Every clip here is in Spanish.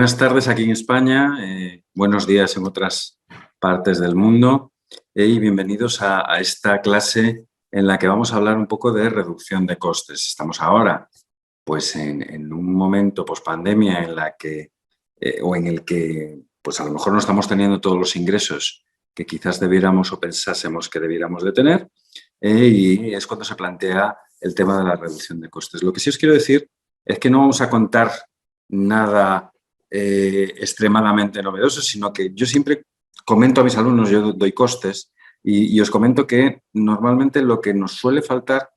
Buenas tardes aquí en España, buenos días en otras partes del mundo y bienvenidos a esta clase en la que vamos a hablar un poco de reducción de costes. Estamos ahora pues en un momento pospandemia en la que o en el que pues a lo mejor no estamos teniendo todos los ingresos que quizás debiéramos o pensásemos que debiéramos de tener y es cuando se plantea el tema de la reducción de costes. Lo que sí os quiero decir es que no vamos a contar nada extremadamente novedoso, sino que yo siempre comento a mis alumnos, yo doy costes y os comento que normalmente lo que nos suele faltar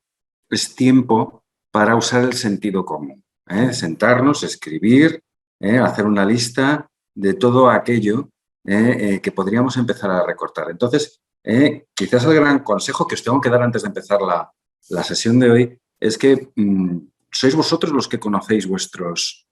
es tiempo para usar el sentido común. Sentarnos, escribir, hacer una lista de todo aquello que podríamos empezar a recortar. Entonces, quizás el gran consejo que os tengo que dar antes de empezar la sesión de hoy es que sois vosotros los que conocéis vuestros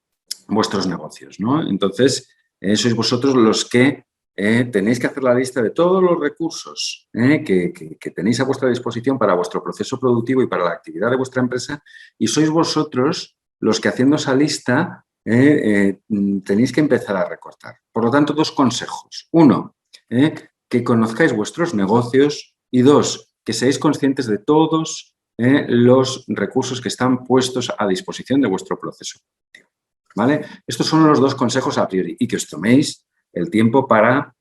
negocios, ¿no? Entonces, sois vosotros los que tenéis que hacer la lista de todos los recursos que tenéis a vuestra disposición para vuestro proceso productivo y para la actividad de vuestra empresa y sois vosotros los que haciendo esa lista tenéis que empezar a recortar. Por lo tanto, dos consejos. Uno, que conozcáis vuestros negocios y dos, que seáis conscientes de todos los recursos que están puestos a disposición de vuestro proceso productivo. ¿Vale? Estos son los dos consejos a priori y que os toméis el tiempo para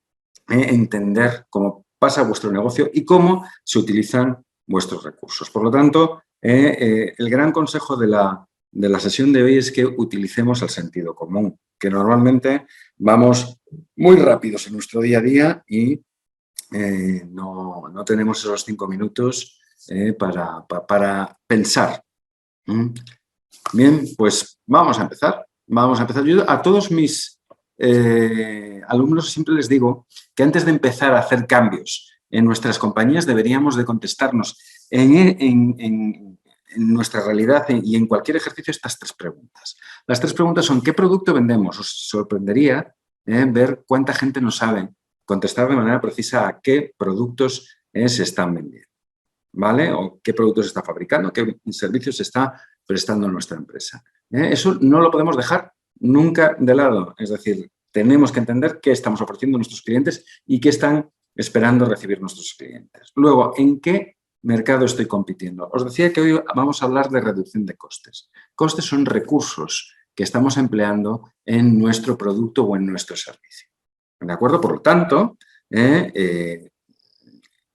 entender cómo pasa vuestro negocio y cómo se utilizan vuestros recursos. Por lo tanto, el gran consejo de la sesión de hoy es que utilicemos el sentido común, que normalmente vamos muy rápidos en nuestro día a día y no tenemos esos 5 minutos para pensar. Bien, pues vamos a empezar. Vamos a empezar. Yo a todos mis alumnos siempre les digo que antes de empezar a hacer cambios en nuestras compañías deberíamos de contestarnos en nuestra realidad y en cualquier ejercicio estas tres preguntas. Las tres preguntas son: ¿qué producto vendemos? Os sorprendería ver cuánta gente no sabe contestar de manera precisa a qué productos se están vendiendo, ¿vale? O qué productos se está fabricando, qué servicios se está prestando en nuestra empresa. Eso no lo podemos dejar nunca de lado. Es decir, tenemos que entender qué estamos ofreciendo a nuestros clientes y qué están esperando recibir nuestros clientes. Luego, ¿en qué mercado estoy compitiendo? Os decía que hoy vamos a hablar de reducción de costes. Costes son recursos que estamos empleando en nuestro producto o en nuestro servicio. ¿De acuerdo? Por lo tanto,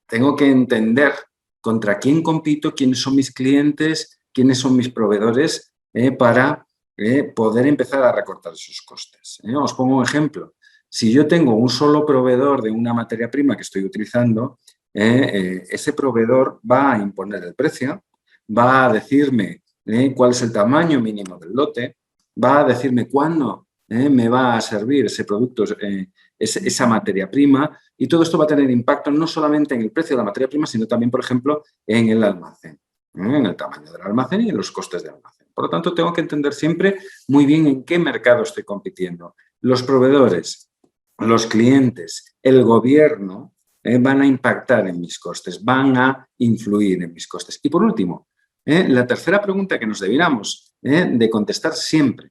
tengo que entender contra quién compito, quiénes son mis clientes, quiénes son mis proveedores para poder empezar a recortar esos costes. Os pongo un ejemplo. Si yo tengo un solo proveedor de una materia prima que estoy utilizando, ese proveedor va a imponer el precio, va a decirme cuál es el tamaño mínimo del lote, va a decirme cuándo me va a servir ese producto, esa materia prima, y todo esto va a tener impacto no solamente en el precio de la materia prima, sino también, por ejemplo, en el almacén, en el tamaño del almacén y en los costes del almacén. Por lo tanto, tengo que entender siempre muy bien en qué mercado estoy compitiendo. Los proveedores, los clientes, el gobierno van a impactar en mis costes, van a influir en mis costes. Y por último, la tercera pregunta que nos debiéramos de contestar siempre,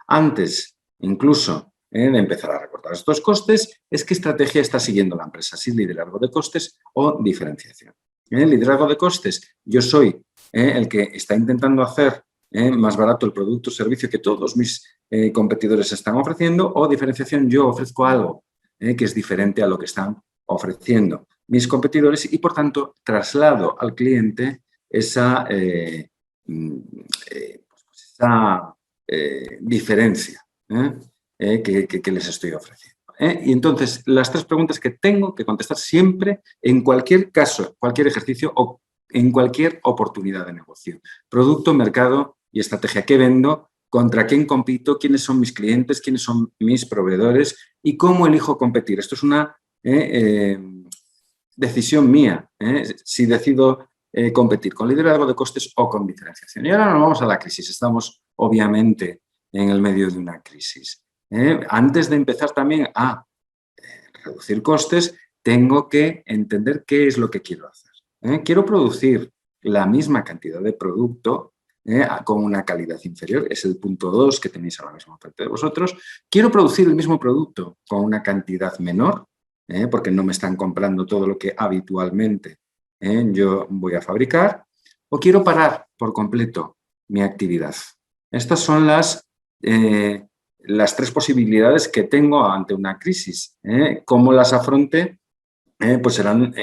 antes incluso de empezar a recortar estos costes, es qué estrategia está siguiendo la empresa, si liderazgo de costes o diferenciación. Liderazgo de costes, yo soy el que está intentando hacer más barato el producto o servicio que todos mis competidores están ofreciendo, o diferenciación, yo ofrezco algo que es diferente a lo que están ofreciendo mis competidores y, por tanto, traslado al cliente esa diferencia que les estoy ofreciendo. Y entonces, las tres preguntas que tengo que contestar siempre, en cualquier caso, cualquier ejercicio o en cualquier oportunidad de negocio. Producto, mercado y estrategia. ¿Qué vendo? ¿Contra quién compito? ¿Quiénes son mis clientes? ¿Quiénes son mis proveedores? ¿Y cómo elijo competir? Esto es una decisión mía, si decido competir con liderazgo de costes o con diferenciación. Y ahora nos vamos a la crisis. Estamos, obviamente, en el medio de una crisis. Antes de empezar también a reducir costes, tengo que entender qué es lo que quiero hacer. Quiero producir la misma cantidad de producto con una calidad inferior. Es el punto 2 que tenéis ahora mismo frente de vosotros. Quiero producir el mismo producto con una cantidad menor, porque no me están comprando todo lo que habitualmente yo voy a fabricar. O quiero parar por completo mi actividad. Estas son las 3 posibilidades que tengo ante una crisis. Cómo las afronte, pues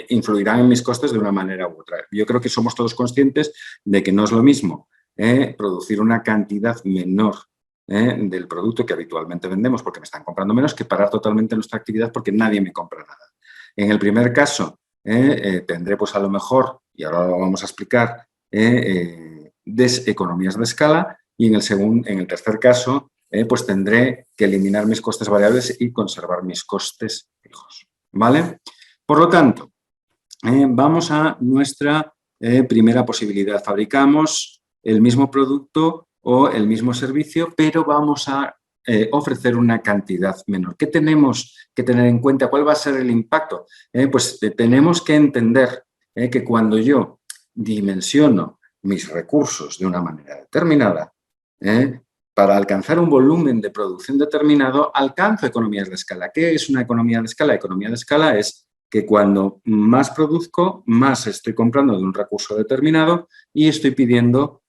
influirán en mis costes de una manera u otra. Yo creo que somos todos conscientes de que no es lo mismo producir una cantidad menor del producto que habitualmente vendemos porque me están comprando menos, que parar totalmente nuestra actividad porque nadie me compra nada. En el primer caso tendré pues a lo mejor, y ahora lo vamos a explicar, deseconomías de escala, y en el tercer caso pues tendré que eliminar mis costes variables y conservar mis costes fijos. ¿Vale? Por lo tanto, vamos a nuestra primera posibilidad. Fabricamos el mismo producto o el mismo servicio, pero vamos a ofrecer una cantidad menor. ¿Qué tenemos que tener en cuenta? ¿Cuál va a ser el impacto? Pues tenemos que entender que cuando yo dimensiono mis recursos de una manera determinada, para alcanzar un volumen de producción determinado, alcanzo economías de escala. ¿Qué es una economía de escala? Economía de escala es que cuando más produzco, más estoy comprando de un recurso determinado y estoy pidiendo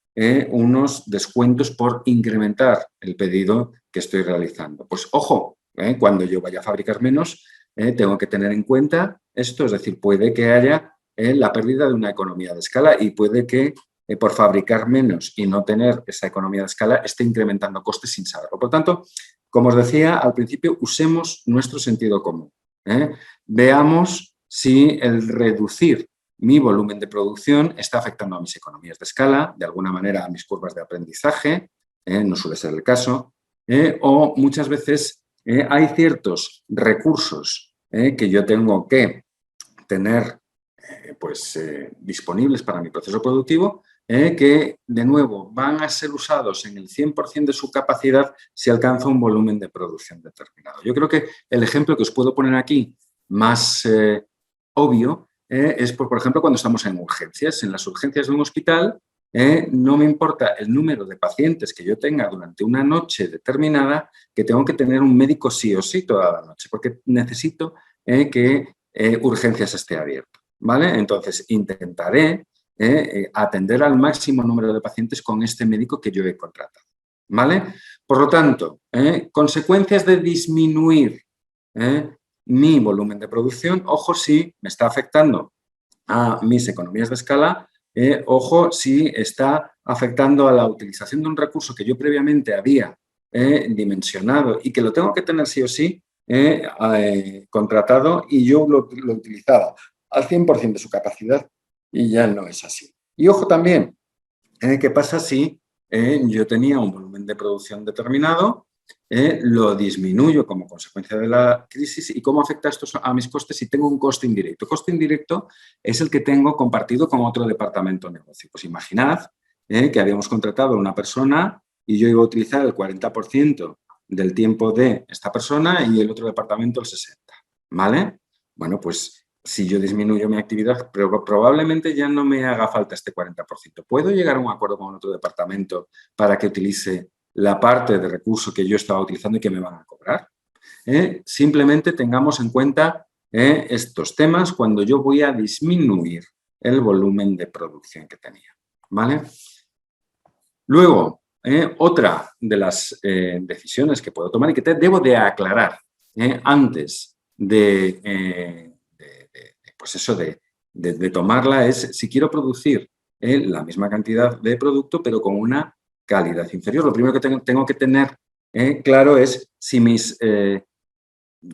unos descuentos por incrementar el pedido que estoy realizando. Pues ojo, cuando yo vaya a fabricar menos, tengo que tener en cuenta esto, es decir, puede que haya la pérdida de una economía de escala y puede que por fabricar menos y no tener esa economía de escala esté incrementando costes sin saberlo. Por tanto, como os decía al principio, usemos nuestro sentido común. Veamos si el reducir mi volumen de producción está afectando a mis economías de escala, de alguna manera a mis curvas de aprendizaje, no suele ser el caso, o muchas veces hay ciertos recursos que yo tengo que tener disponibles para mi proceso productivo, que, de nuevo, van a ser usados en el 100% de su capacidad si alcanzo un volumen de producción determinado. Yo creo que el ejemplo que os puedo poner aquí más obvio es, por ejemplo, cuando estamos en urgencias. En las urgencias de un hospital no me importa el número de pacientes que yo tenga durante una noche determinada, que tengo que tener un médico sí o sí toda la noche, porque necesito que urgencias esté abierto. ¿Vale? Entonces, intentaré atender al máximo número de pacientes con este médico que yo he contratado. ¿Vale? Por lo tanto, consecuencias de disminuir mi volumen de producción, ojo si me está afectando a mis economías de escala, ojo si está afectando a la utilización de un recurso que yo previamente había dimensionado y que lo tengo que tener sí o sí contratado y yo lo utilizaba al 100% de su capacidad y ya no es así. Y ojo también, ¿qué pasa si yo tenía un volumen de producción determinado, lo disminuyo como consecuencia de la crisis y cómo afecta esto a mis costes si tengo un coste indirecto? Coste indirecto es el que tengo compartido con otro departamento de negocio. Pues imaginad que habíamos contratado a una persona y yo iba a utilizar el 40% del tiempo de esta persona y el otro departamento el 60%. ¿Vale? Bueno, pues si yo disminuyo mi actividad, pero probablemente ya no me haga falta este 40%. ¿Puedo llegar a un acuerdo con otro departamento para que utilice la parte de recurso que yo estaba utilizando y que me van a cobrar? Simplemente tengamos en cuenta estos temas cuando yo voy a disminuir el volumen de producción que tenía. ¿Vale? Luego, otra de las decisiones que puedo tomar y que debo de aclarar antes de tomarla es si quiero producir la misma cantidad de producto pero con una calidad inferior. Lo primero que tengo que tener claro es si mis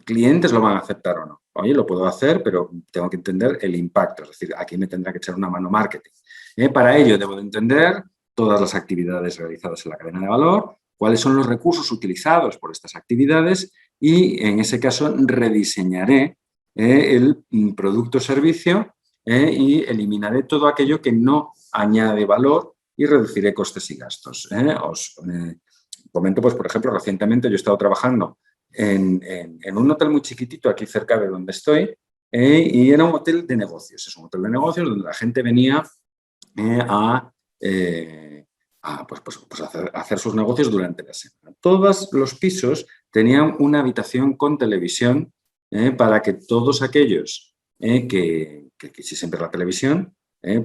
clientes lo van a aceptar o no. Oye, lo puedo hacer, pero tengo que entender el impacto. Es decir, aquí me tendrá que echar una mano marketing. Para ello debo de entender todas las actividades realizadas en la cadena de valor, cuáles son los recursos utilizados por estas actividades y, en ese caso, rediseñaré el producto o servicio y eliminaré todo aquello que no añade valor y reduciré costes y gastos. Os comento, pues, por ejemplo, recientemente yo he estado trabajando en un hotel muy chiquitito aquí cerca de donde estoy y era un hotel de negocios. Es un hotel de negocios donde la gente venía a hacer sus negocios durante la semana. Todos los pisos tenían una habitación con televisión para que todos aquellos que quisiesen ver la televisión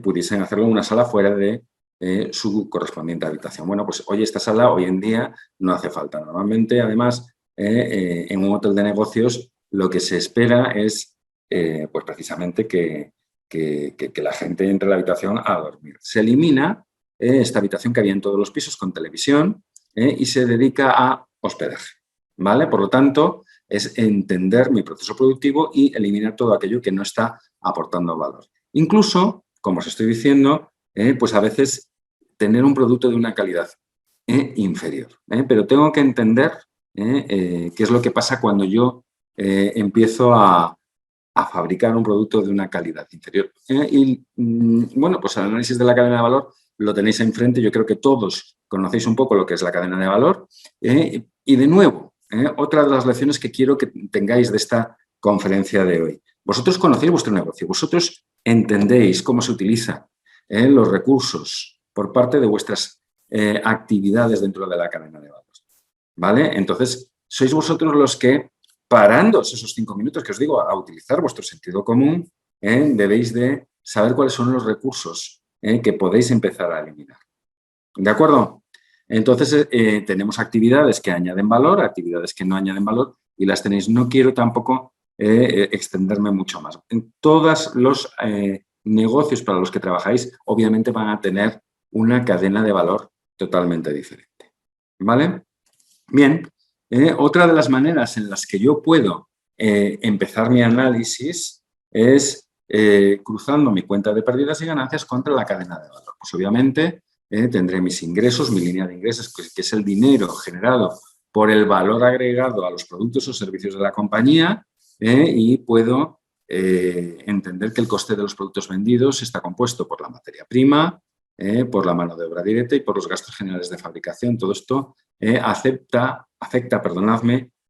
pudiesen hacerlo en una sala fuera de su correspondiente habitación. Bueno, pues hoy esta sala, hoy en día, no hace falta. Normalmente, además, en un hotel de negocios lo que se espera es pues precisamente que la gente entre a la habitación a dormir. Se elimina esta habitación que había en todos los pisos con televisión y se dedica a hospedaje, ¿vale? Por lo tanto, es entender mi proceso productivo y eliminar todo aquello que no está aportando valor. Incluso, como os estoy diciendo, pues a veces tener un producto de una calidad inferior. Pero tengo que entender qué es lo que pasa cuando yo empiezo a fabricar un producto de una calidad inferior. Bueno, pues el análisis de la cadena de valor lo tenéis enfrente. Yo creo que todos conocéis un poco lo que es la cadena de valor. Y de nuevo, otra de las lecciones que quiero que tengáis de esta conferencia de hoy. Vosotros conocéis vuestro negocio, vosotros entendéis cómo se utilizan los recursos por parte de vuestras actividades dentro de la cadena de valor, ¿vale? Entonces, sois vosotros los que, parándoos esos 5 minutos que os digo, a utilizar vuestro sentido común, debéis de saber cuáles son los recursos que podéis empezar a eliminar. ¿De acuerdo? Entonces, tenemos actividades que añaden valor, actividades que no añaden valor y las tenéis. No quiero tampoco extenderme mucho más. En todos los negocios para los que trabajáis, obviamente van a tener una cadena de valor totalmente diferente. ¿Vale? Bien, otra de las maneras en las que yo puedo empezar mi análisis es cruzando mi cuenta de pérdidas y ganancias contra la cadena de valor. Pues obviamente tendré mis ingresos, mi línea de ingresos, que es el dinero generado por el valor agregado a los productos o servicios de la compañía y puedo entender que el coste de los productos vendidos está compuesto por la materia prima, por la mano de obra directa y por los gastos generales de fabricación. Todo esto afecta,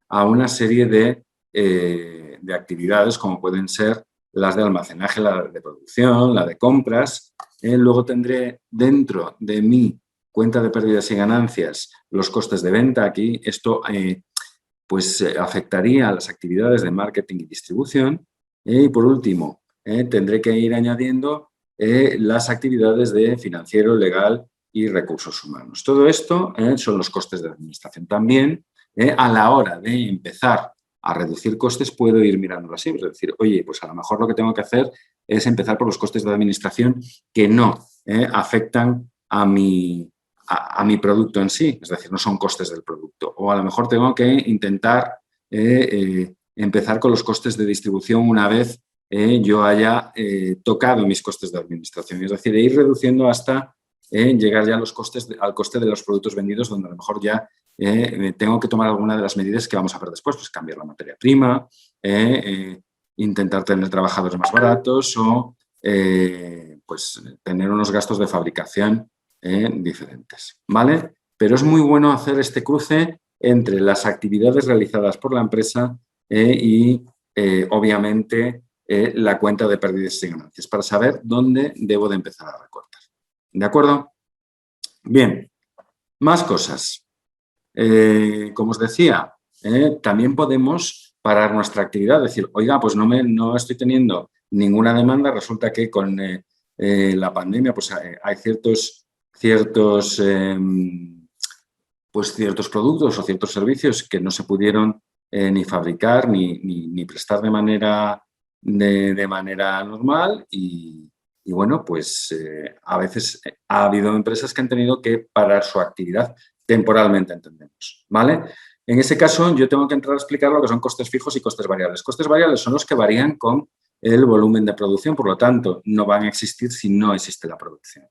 a una serie de actividades como pueden ser las de almacenaje, la de producción, la de compras. Luego tendré dentro de mi cuenta de pérdidas y ganancias los costes de venta. Aquí esto afectaría a las actividades de marketing y distribución. Y por último, tendré que ir añadiendo las actividades de financiero, legal y recursos humanos. Todo esto son los costes de administración. También, a la hora de empezar a reducir costes, puedo ir mirándolo así. Es decir, oye, pues a lo mejor lo que tengo que hacer es empezar por los costes de administración que no afectan a mi producto en sí. Es decir, no son costes del producto. O a lo mejor tengo que intentar empezar con los costes de distribución una vez yo haya tocado mis costes de administración. Es decir, ir reduciendo hasta llegar ya a al coste de los productos vendidos, donde a lo mejor ya tengo que tomar alguna de las medidas que vamos a ver después, pues cambiar la materia prima, intentar tener trabajadores más baratos o pues tener unos gastos de fabricación diferentes, ¿vale? Pero es muy bueno hacer este cruce entre las actividades realizadas por la empresa y, obviamente, la cuenta de pérdidas y ganancias para saber dónde debo de empezar a recortar. ¿De acuerdo? Bien, más cosas. Como os decía, también podemos parar nuestra actividad, decir, oiga, pues no estoy teniendo ninguna demanda, resulta que con la pandemia pues hay ciertos productos o ciertos servicios que no se pudieron ni fabricar ni prestar de manera normal y bueno, pues a veces ha habido empresas que han tenido que parar su actividad temporalmente, entendemos, ¿vale? En ese caso, yo tengo que entrar a explicar lo que son costes fijos y costes variables. Costes variables son los que varían con el volumen de producción, por lo tanto, no van a existir si no existe la producción.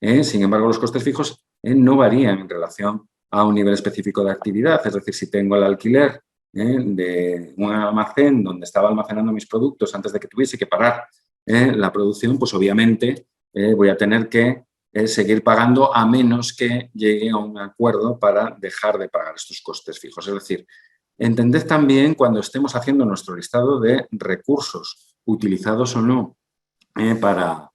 Sin embargo, los costes fijos no varían en relación a un nivel específico de actividad. Es decir, si tengo el alquiler de un almacén donde estaba almacenando mis productos antes de que tuviese que parar la producción, pues obviamente voy a tener que seguir pagando a menos que llegue a un acuerdo para dejar de pagar estos costes fijos. Es decir, entended también cuando estemos haciendo nuestro listado de recursos utilizados o no para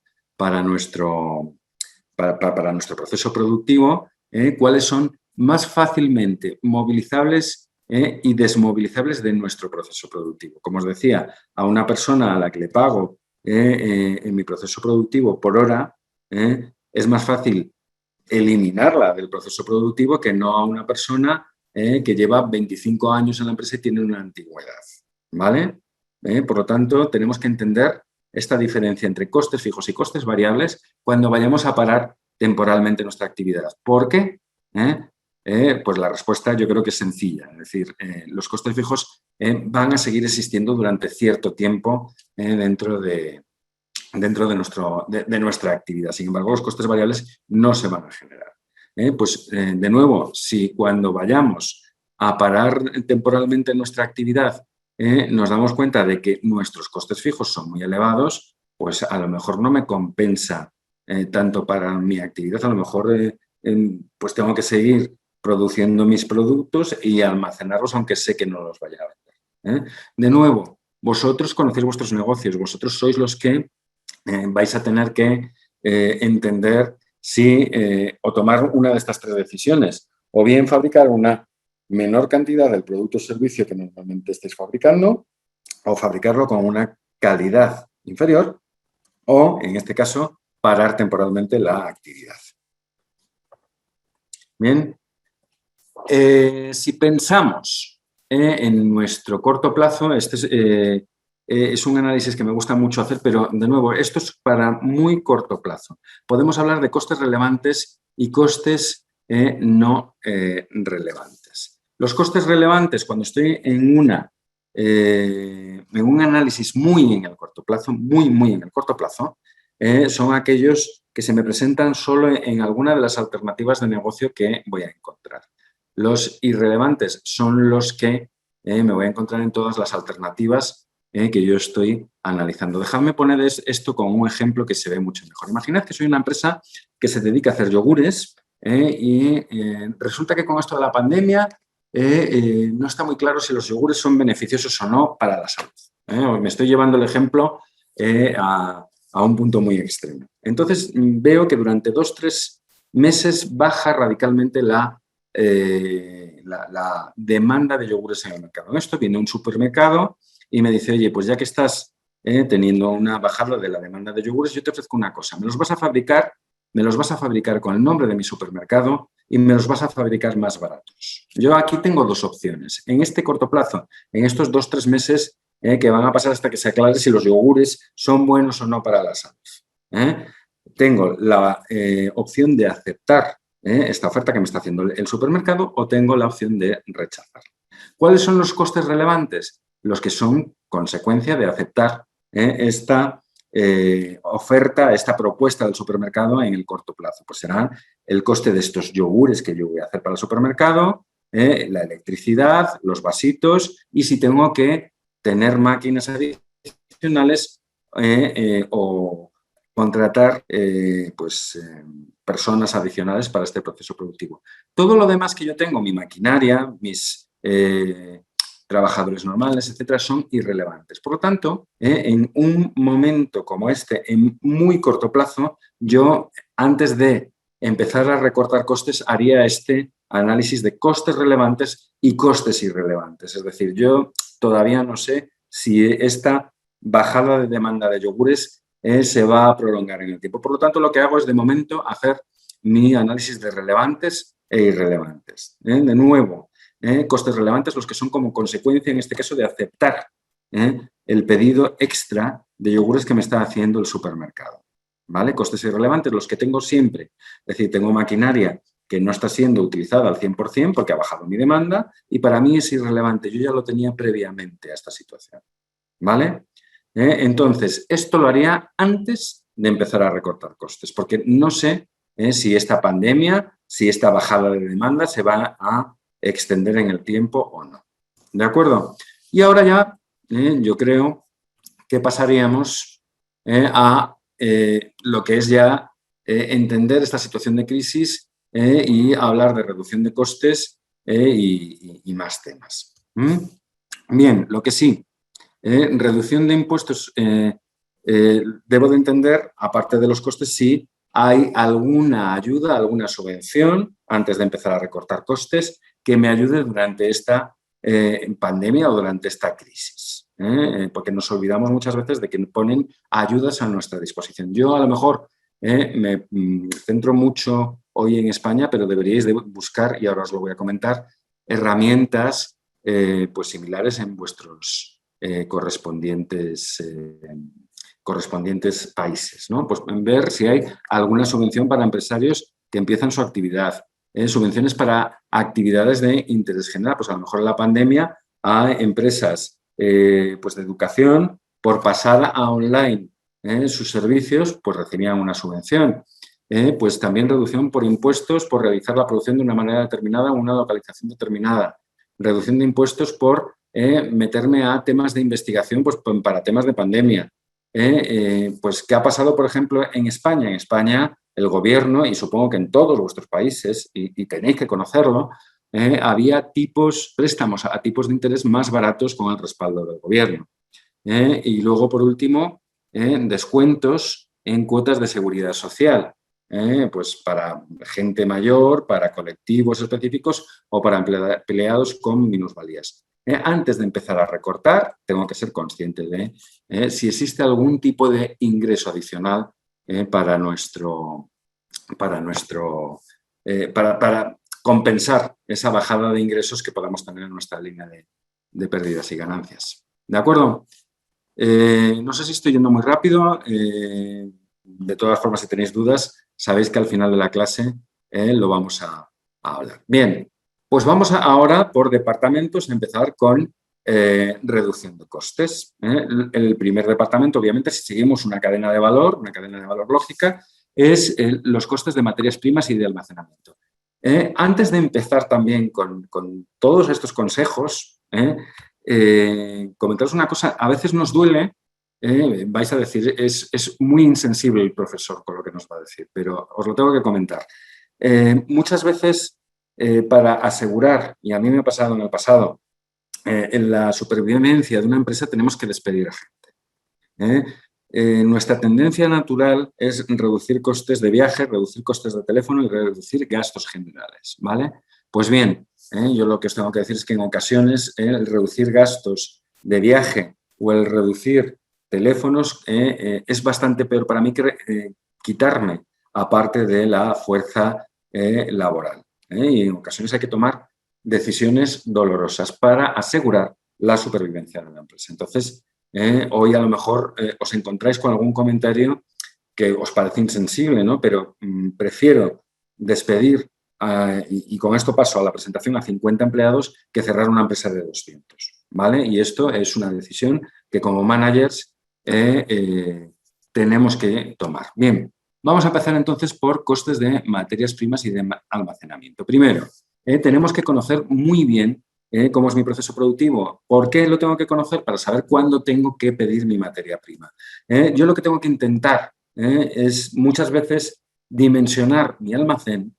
para nuestro proceso productivo, cuáles son más fácilmente movilizables y desmovilizables de nuestro proceso productivo. Como os decía, a una persona a la que le pago en mi proceso productivo por hora, es más fácil eliminarla del proceso productivo que no a una persona que lleva 25 años en la empresa y tiene una antigüedad, ¿vale? Por lo tanto, tenemos que entender esta diferencia entre costes fijos y costes variables cuando vayamos a parar temporalmente nuestra actividad. ¿Por qué? Pues la respuesta yo creo que es sencilla. Es decir, los costes fijos van a seguir existiendo durante cierto tiempo dentro de nuestra actividad. Sin embargo, los costes variables no se van a generar. De nuevo, si cuando vayamos a parar temporalmente nuestra actividad nos damos cuenta de que nuestros costes fijos son muy elevados, pues a lo mejor no me compensa tanto para mi actividad, a lo mejor pues tengo que seguir produciendo mis productos y almacenarlos aunque sé que no los vaya a vender. De nuevo, vosotros conocéis vuestros negocios, vosotros sois los que vais a tener que entender si o tomar una de estas tres decisiones, o bien fabricar una menor cantidad del producto o servicio que normalmente estéis fabricando, o fabricarlo con una calidad inferior, o, en este caso, parar temporalmente la actividad. Bien, si pensamos en nuestro corto plazo, es un análisis que me gusta mucho hacer, pero de nuevo, esto es para muy corto plazo. Podemos hablar de costes relevantes y costes no relevantes. Los costes relevantes, cuando estoy en un análisis muy en el corto plazo, muy en el corto plazo, son aquellos que se me presentan solo en alguna de las alternativas de negocio que voy a encontrar. Los irrelevantes son los que me voy a encontrar en todas las alternativas que yo estoy analizando. Dejadme poner esto con un ejemplo que se ve mucho mejor. Imaginad que soy una empresa que se dedica a hacer yogures y resulta que con esto de la pandemia no está muy claro si los yogures son beneficiosos o no para la salud. Me estoy llevando el ejemplo a un punto muy extremo. Entonces veo que durante 2-3 meses baja radicalmente la demanda de yogures en el mercado. Esto viene un supermercado y me dice, oye, pues ya que estás teniendo una bajada de la demanda de yogures, yo te ofrezco una cosa, me los vas a fabricar con el nombre de mi supermercado y me los vas a fabricar más baratos. Yo aquí tengo dos opciones. En este corto plazo, en estos 2-3 meses que van a pasar hasta que se aclare si los yogures son buenos o no para la salud. Tengo la opción de aceptar esta oferta que me está haciendo el supermercado o tengo la opción de rechazarla. ¿Cuáles son los costes relevantes? Los que son consecuencia de aceptar esta oferta, esta propuesta del supermercado en el corto plazo. Pues será el coste de estos yogures que yo voy a hacer para el supermercado, la electricidad, los vasitos y si tengo que tener máquinas adicionales o contratar personas adicionales para este proceso productivo. Todo lo demás que yo tengo, mi maquinaria, mis trabajadores normales, etcétera, son irrelevantes. Por lo tanto, en un momento como este, en muy corto plazo, yo, antes de empezar a recortar costes, haría este análisis de costes relevantes y costes irrelevantes. Es decir, yo todavía no sé si esta bajada de demanda de yogures se va a prolongar en el tiempo. Por lo tanto, lo que hago es, de momento, hacer mi análisis de relevantes e irrelevantes. De nuevo, costes relevantes, los que son como consecuencia, en este caso, de aceptar el pedido extra de yogures que me está haciendo el supermercado. ¿Vale? Costes irrelevantes, los que tengo siempre. Es decir, tengo maquinaria que no está siendo utilizada al 100% porque ha bajado mi demanda y para mí es irrelevante. Yo ya lo tenía previamente a esta situación. ¿Vale? Entonces, esto lo haría antes de empezar a recortar costes, porque no sé si esta pandemia, si esta bajada de demanda se va a extender en el tiempo o no. ¿De acuerdo? Y ahora ya yo creo que pasaríamos a lo que es ya entender esta situación de crisis y hablar de reducción de costes y más temas. Bien, lo que sí, reducción de impuestos, debo de entender, aparte de los costes, sí, hay alguna ayuda, alguna subvención, antes de empezar a recortar costes, que me ayude durante esta pandemia o durante esta crisis. Porque nos olvidamos muchas veces de que ponen ayudas a nuestra disposición. Yo a lo mejor me centro mucho hoy en España, pero deberíais de buscar, y ahora os lo voy a comentar, herramientas pues similares en vuestros correspondientes países, ¿no? Pues ver si hay alguna subvención para empresarios que empiezan su actividad, subvenciones para actividades de interés general. Pues a lo mejor en la pandemia a empresas pues de educación, por pasar a online sus servicios, pues recibían una subvención. Pues también reducción por impuestos por realizar la producción de una manera determinada en una localización determinada. Reducción de impuestos por meterme a temas de investigación pues, para temas de pandemia. Pues, ¿qué ha pasado, por ejemplo, en España? En España, el gobierno, y supongo que en todos vuestros países, y tenéis que conocerlo, había préstamos a tipos de interés más baratos con el respaldo del gobierno. Y luego, por último, descuentos en cuotas de seguridad social, pues para gente mayor, para colectivos específicos o para empleados con minusvalías. Antes de empezar a recortar, tengo que ser consciente de si existe algún tipo de ingreso adicional para compensar esa bajada de ingresos que podamos tener en nuestra línea de pérdidas y ganancias. ¿De acuerdo? No sé si estoy yendo muy rápido. De todas formas, si tenéis dudas, sabéis que al final de la clase lo vamos a hablar. Bien, pues vamos ahora por departamentos a empezar con reducción de costes. El primer departamento, obviamente, si seguimos una cadena de valor lógica, es los costes de materias primas y de almacenamiento. Antes de empezar también con todos estos consejos, comentaros una cosa, a veces nos duele, vais a decir, es muy insensible el profesor con lo que nos va a decir, pero os lo tengo que comentar. Muchas veces, para asegurar, y a mí me ha pasado en el pasado, en la supervivencia de una empresa tenemos que despedir a gente. Nuestra tendencia natural es reducir costes de viaje, reducir costes de teléfono y reducir gastos generales, ¿vale? Pues bien, yo lo que os tengo que decir es que en ocasiones el reducir gastos de viaje o el reducir teléfonos es bastante peor para mí que quitarme a parte de la fuerza laboral. Y en ocasiones hay que tomar decisiones dolorosas para asegurar la supervivencia de la empresa. Entonces, hoy a lo mejor os encontráis con algún comentario que os parece insensible, ¿no? Pero prefiero despedir y con esto paso a la presentación a 50 empleados que cerrar una empresa de 200, ¿vale? Y esto es una decisión que como managers tenemos que tomar. Bien, vamos a empezar entonces por costes de materias primas y de almacenamiento. Primero, tenemos que conocer muy bien cómo es mi proceso productivo. ¿Por qué lo tengo que conocer? Para saber cuándo tengo que pedir mi materia prima. Yo lo que tengo que intentar es muchas veces dimensionar mi almacén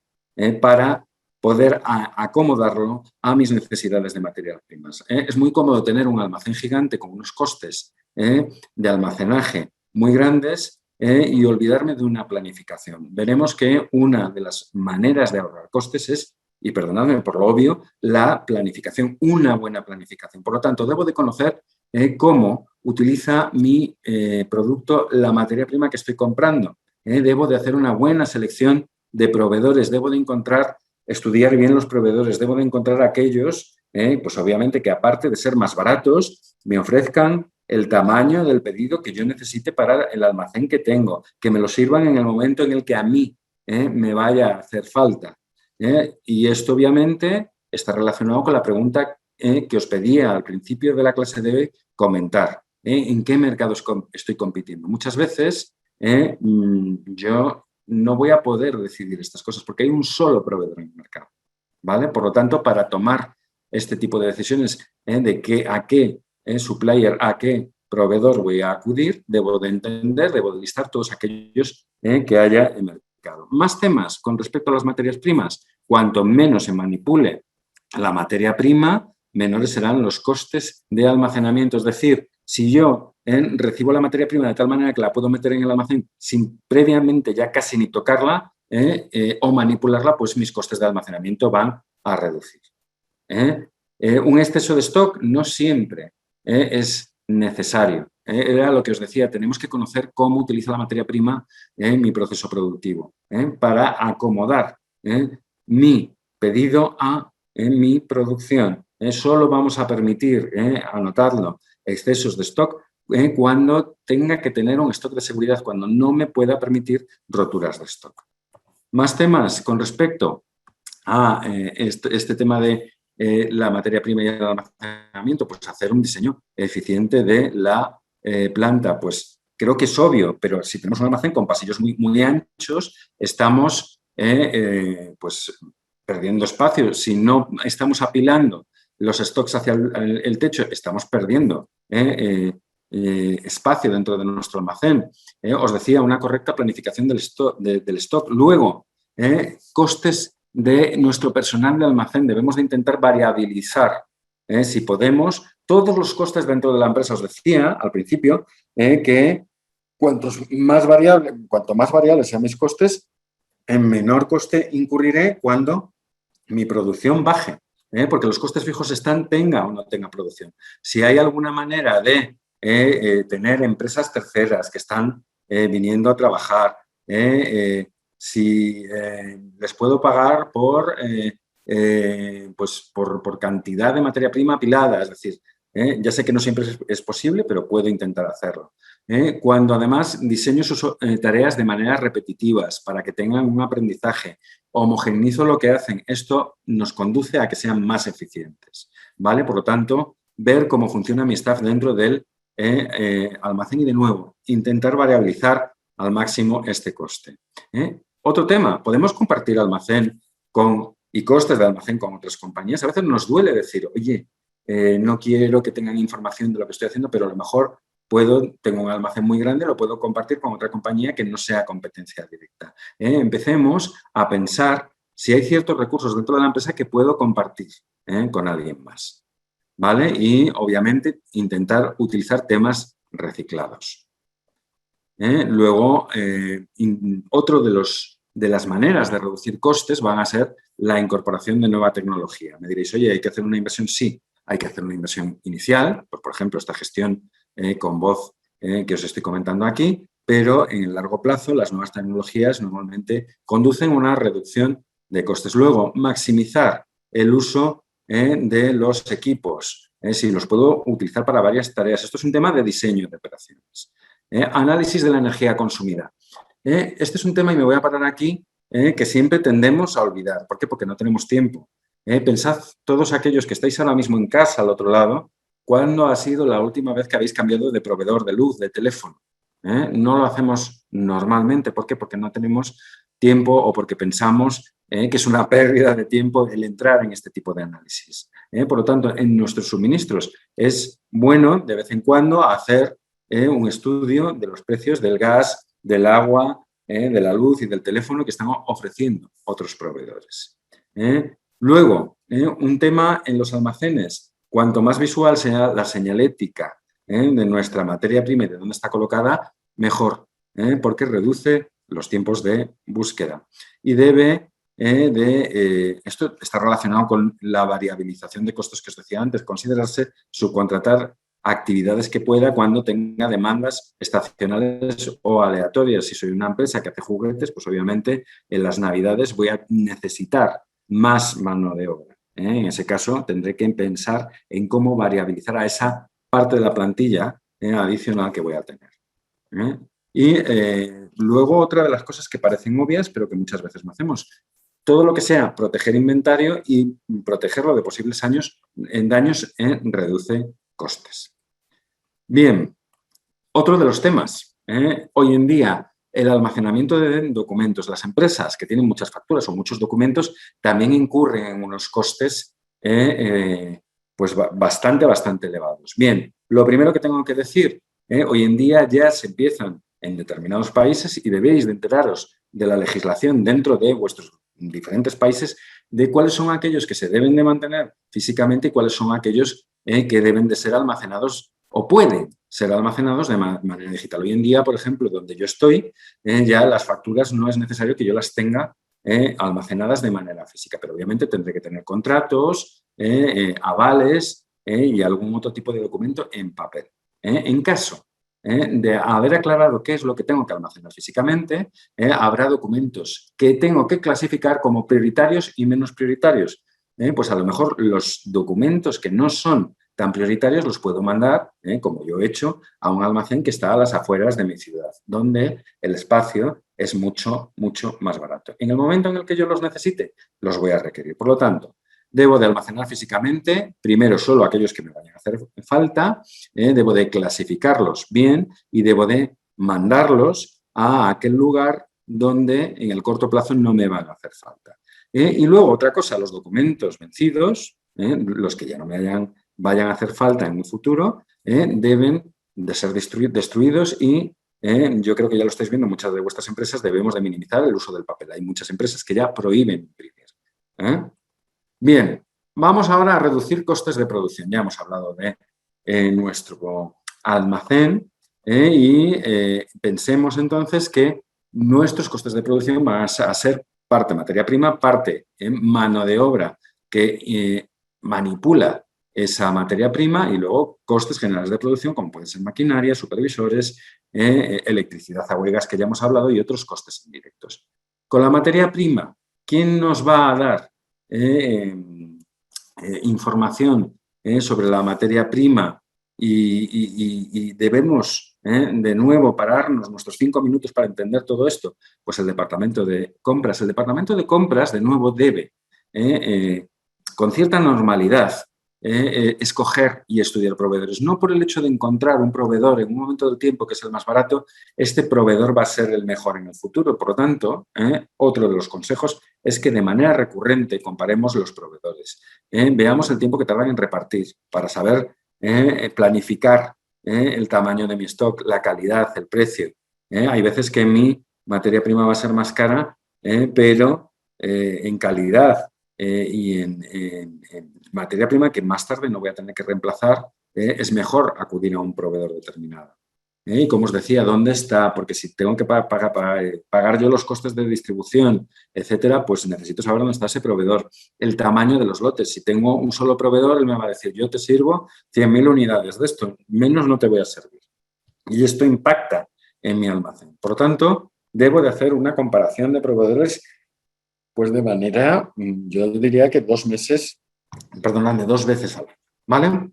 para poder acomodarlo a mis necesidades de materias primas. Es muy cómodo tener un almacén gigante con unos costes de almacenaje muy grandes y olvidarme de una planificación. Veremos que una de las maneras de ahorrar costes es, y perdonadme por lo obvio, la planificación, una buena planificación. Por lo tanto, debo de conocer cómo utiliza mi producto la materia prima que estoy comprando. Debo de hacer una buena selección de proveedores, debo de estudiar bien los proveedores, debo de encontrar aquellos, pues obviamente que aparte de ser más baratos, me ofrezcan el tamaño del pedido que yo necesite para el almacén que tengo, que me lo sirvan en el momento en el que a mí me vaya a hacer falta. Y esto obviamente está relacionado con la pregunta que os pedía al principio de la clase de hoy, comentar en qué mercados estoy compitiendo. Muchas veces yo no voy a poder decidir estas cosas porque hay un solo proveedor en el mercado, ¿vale? Por lo tanto, para tomar este tipo de decisiones de a qué supplier, a qué proveedor voy a acudir, debo de entender, debo de listar todos aquellos que haya en el mercado. Más temas con respecto a las materias primas. Cuanto menos se manipule la materia prima, menores serán los costes de almacenamiento. Es decir, si yo recibo la materia prima de tal manera que la puedo meter en el almacén sin previamente ya casi ni tocarla o manipularla, pues mis costes de almacenamiento van a reducir. Un exceso de stock no siempre es necesario. Era lo que os decía, tenemos que conocer cómo utiliza la materia prima en mi proceso productivo para acomodar mi pedido a mi producción. Solo vamos a permitir, anotarlo, excesos de stock cuando tenga que tener un stock de seguridad, cuando no me pueda permitir roturas de stock. Más temas con respecto a este tema de la materia prima y el almacenamiento, pues hacer un diseño eficiente de la planta. Pues creo que es obvio, pero si tenemos un almacén con pasillos muy anchos, estamos pues perdiendo espacio. Si no estamos apilando los stocks hacia el techo, estamos perdiendo espacio dentro de nuestro almacén. Os decía, una correcta planificación del stock. Luego, costes de nuestro personal de almacén. Debemos de intentar variabilizar, si podemos, todos los costes dentro de la empresa. Os decía al principio que cuanto más variables sean mis costes, en menor coste incurriré cuando mi producción baje, porque los costes fijos están, tenga o no tenga producción. Si hay alguna manera de tener empresas terceras que están viniendo a trabajar, si les puedo pagar pues por cantidad de materia prima apilada, es decir, ya sé que no siempre es posible, pero puedo intentar hacerlo. Cuando además diseño sus tareas de manera repetitivas para que tengan un aprendizaje, homogenizo lo que hacen, esto nos conduce a que sean más eficientes, ¿vale? Por lo tanto, ver cómo funciona mi staff dentro del almacén y, de nuevo, intentar variabilizar al máximo este coste. Otro tema, podemos compartir almacén y costes de almacén con otras compañías. A veces nos duele decir, oye, no quiero que tengan información de lo que estoy haciendo, pero a lo mejor tengo un almacén muy grande, lo puedo compartir con otra compañía que no sea competencia directa. Empecemos a pensar si hay ciertos recursos dentro de la empresa que puedo compartir con alguien más, ¿vale? Y, obviamente, intentar utilizar temas reciclados. Luego, otro de las maneras de reducir costes van a ser la incorporación de nueva tecnología. Me diréis, oye, ¿hay que hacer una inversión? Sí, hay que hacer una inversión inicial, pues, por ejemplo, esta gestión con voz que os estoy comentando aquí, pero en el largo plazo las nuevas tecnologías normalmente conducen a una reducción de costes. Luego, maximizar el uso de los equipos, si los puedo utilizar para varias tareas. Esto es un tema de diseño de operaciones. Análisis de la energía consumida. Este es un tema, y me voy a parar aquí, que siempre tendemos a olvidar. ¿Por qué? Porque no tenemos tiempo. Pensad todos aquellos que estáis ahora mismo en casa al otro lado, ¿cuándo ha sido la última vez que habéis cambiado de proveedor de luz, de teléfono? No lo hacemos normalmente. ¿Por qué? Porque no tenemos tiempo o porque pensamos que es una pérdida de tiempo el entrar en este tipo de análisis. Por lo tanto, en nuestros suministros es bueno de vez en cuando hacer un estudio de los precios del gas, del agua, de la luz y del teléfono que están ofreciendo otros proveedores. Luego, un tema en los almacenes. Cuanto más visual sea la señalética de nuestra materia prima y de dónde está colocada, mejor, porque reduce los tiempos de búsqueda. Y esto está relacionado con la variabilización de costos que os decía antes, considerarse subcontratar actividades que pueda cuando tenga demandas estacionales o aleatorias. Si soy una empresa que hace juguetes, pues obviamente en las Navidades voy a necesitar más mano de obra. En ese caso, tendré que pensar en cómo variabilizar a esa parte de la plantilla adicional que voy a tener. Y luego, otra de las cosas que parecen obvias, pero que muchas veces no hacemos, todo lo que sea proteger inventario y protegerlo de posibles daños reduce costes. Bien, otro de los temas. Hoy en día, el almacenamiento de documentos. Las empresas que tienen muchas facturas o muchos documentos también incurren en unos costes pues bastante elevados. Bien, lo primero que tengo que decir, hoy en día ya se empiezan en determinados países y debéis de enteraros de la legislación dentro de vuestros diferentes países de cuáles son aquellos que se deben de mantener físicamente y cuáles son aquellos que deben de ser almacenados o pueden ser almacenados de manera digital. Hoy en día, por ejemplo, donde yo estoy, ya las facturas no es necesario que yo las tenga almacenadas de manera física, pero obviamente tendré que tener contratos, avales y algún otro tipo de documento en papel. En caso de haber aclarado qué es lo que tengo que almacenar físicamente, habrá documentos que tengo que clasificar como prioritarios y menos prioritarios. Pues a lo mejor los documentos que no son tan prioritarios los puedo mandar, como yo he hecho, a un almacén que está a las afueras de mi ciudad, donde el espacio es mucho, mucho más barato. En el momento en el que yo los necesite, los voy a requerir. Por lo tanto, debo de almacenar físicamente, primero solo aquellos que me vayan a hacer falta, debo de clasificarlos bien y debo de mandarlos a aquel lugar donde en el corto plazo no me van a hacer falta. Y luego, otra cosa, los documentos vencidos, los que ya no me vayan a hacer falta en un futuro, deben de ser destruidos y yo creo que ya lo estáis viendo, muchas de vuestras empresas debemos de minimizar el uso del papel. Hay muchas empresas que ya prohíben imprimir. Bien, vamos ahora a reducir costes de producción. Ya hemos hablado de nuestro almacén y pensemos entonces que nuestros costes de producción van a ser parte materia prima, parte mano de obra que manipula esa materia prima y luego costes generales de producción como pueden ser maquinaria, supervisores, electricidad a huelgas que ya hemos hablado y otros costes indirectos. Con la materia prima, ¿quién nos va a dar información sobre la materia prima y debemos de nuevo pararnos nuestros 5 minutos para entender todo esto? Pues el departamento de compras. El departamento de compras, de nuevo, debe con cierta normalidad escoger y estudiar proveedores. No por el hecho de encontrar un proveedor en un momento del tiempo que es el más barato, este proveedor va a ser el mejor en el futuro. Por lo tanto, otro de los consejos es que de manera recurrente comparemos los proveedores. Veamos el tiempo que tardan en repartir para saber planificar el tamaño de mi stock, la calidad, el precio. Hay veces que mi materia prima va a ser más cara, pero en calidad y en materia prima que más tarde no voy a tener que reemplazar, es mejor acudir a un proveedor determinado. Y como os decía, ¿dónde está? Porque si tengo que pagar yo los costes de distribución, etcétera, pues necesito saber dónde está ese proveedor. El tamaño de los lotes. Si tengo un solo proveedor, él me va a decir, yo te sirvo 100.000 unidades de esto, menos no te voy a servir. Y esto impacta en mi almacén. Por lo tanto, debo de hacer una comparación de proveedores pues de manera, yo diría que 2 veces al año, ¿vale?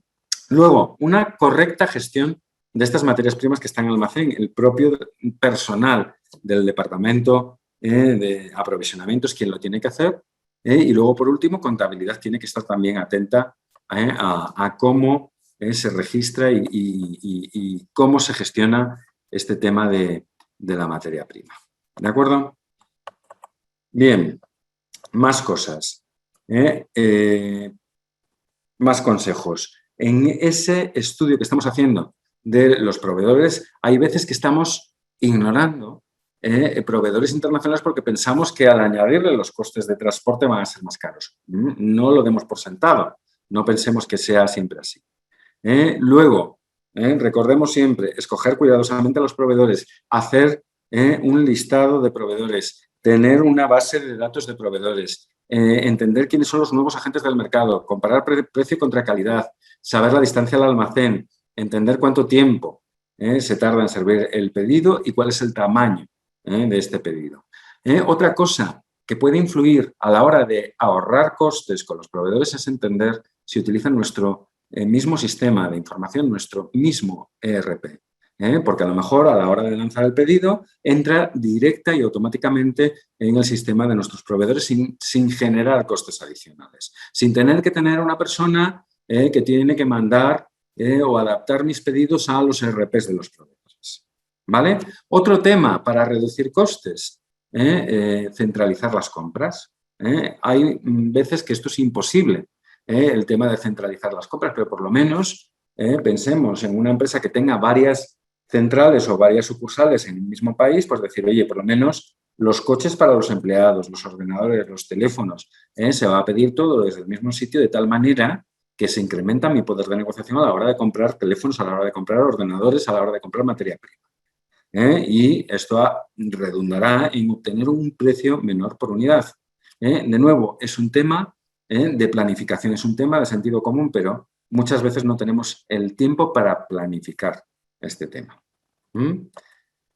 Luego, una correcta gestión de estas materias primas que están en el almacén. El propio personal del departamento de aprovisionamiento es quien lo tiene que hacer. Y luego, por último, contabilidad tiene que estar también atenta a cómo se registra y cómo se gestiona este tema de la materia prima. ¿De acuerdo? Bien, más cosas. Más consejos. En ese estudio que estamos haciendo de los proveedores, hay veces que estamos ignorando proveedores internacionales porque pensamos que al añadirle los costes de transporte van a ser más caros. No lo demos por sentado. No pensemos que sea siempre así. Luego, recordemos siempre, escoger cuidadosamente a los proveedores, hacer un listado de proveedores, tener una base de datos de proveedores, entender quiénes son los nuevos agentes del mercado, comparar precio contra calidad, saber la distancia al almacén, entender cuánto tiempo se tarda en servir el pedido y cuál es el tamaño de este pedido. Otra cosa que puede influir a la hora de ahorrar costes con los proveedores es entender si utilizan nuestro mismo sistema de información, nuestro mismo ERP. Porque a lo mejor a la hora de lanzar el pedido entra directa y automáticamente en el sistema de nuestros proveedores sin generar costes adicionales, sin tener que tener una persona que tiene que mandar o adaptar mis pedidos a los ERPs de los proveedores. ¿Vale? Otro tema para reducir costes, centralizar las compras. Hay veces que esto es imposible, el tema de centralizar las compras, pero por lo menos pensemos en una empresa que tenga varias centrales o varias sucursales en el mismo país, pues decir, oye, por lo menos los coches para los empleados, los ordenadores, los teléfonos, se va a pedir todo desde el mismo sitio de tal manera que se incrementa mi poder de negociación a la hora de comprar teléfonos, a la hora de comprar ordenadores, a la hora de comprar materia prima. Y esto redundará en obtener un precio menor por unidad. De nuevo, es un tema de planificación, es un tema de sentido común, pero muchas veces no tenemos el tiempo para planificar este tema.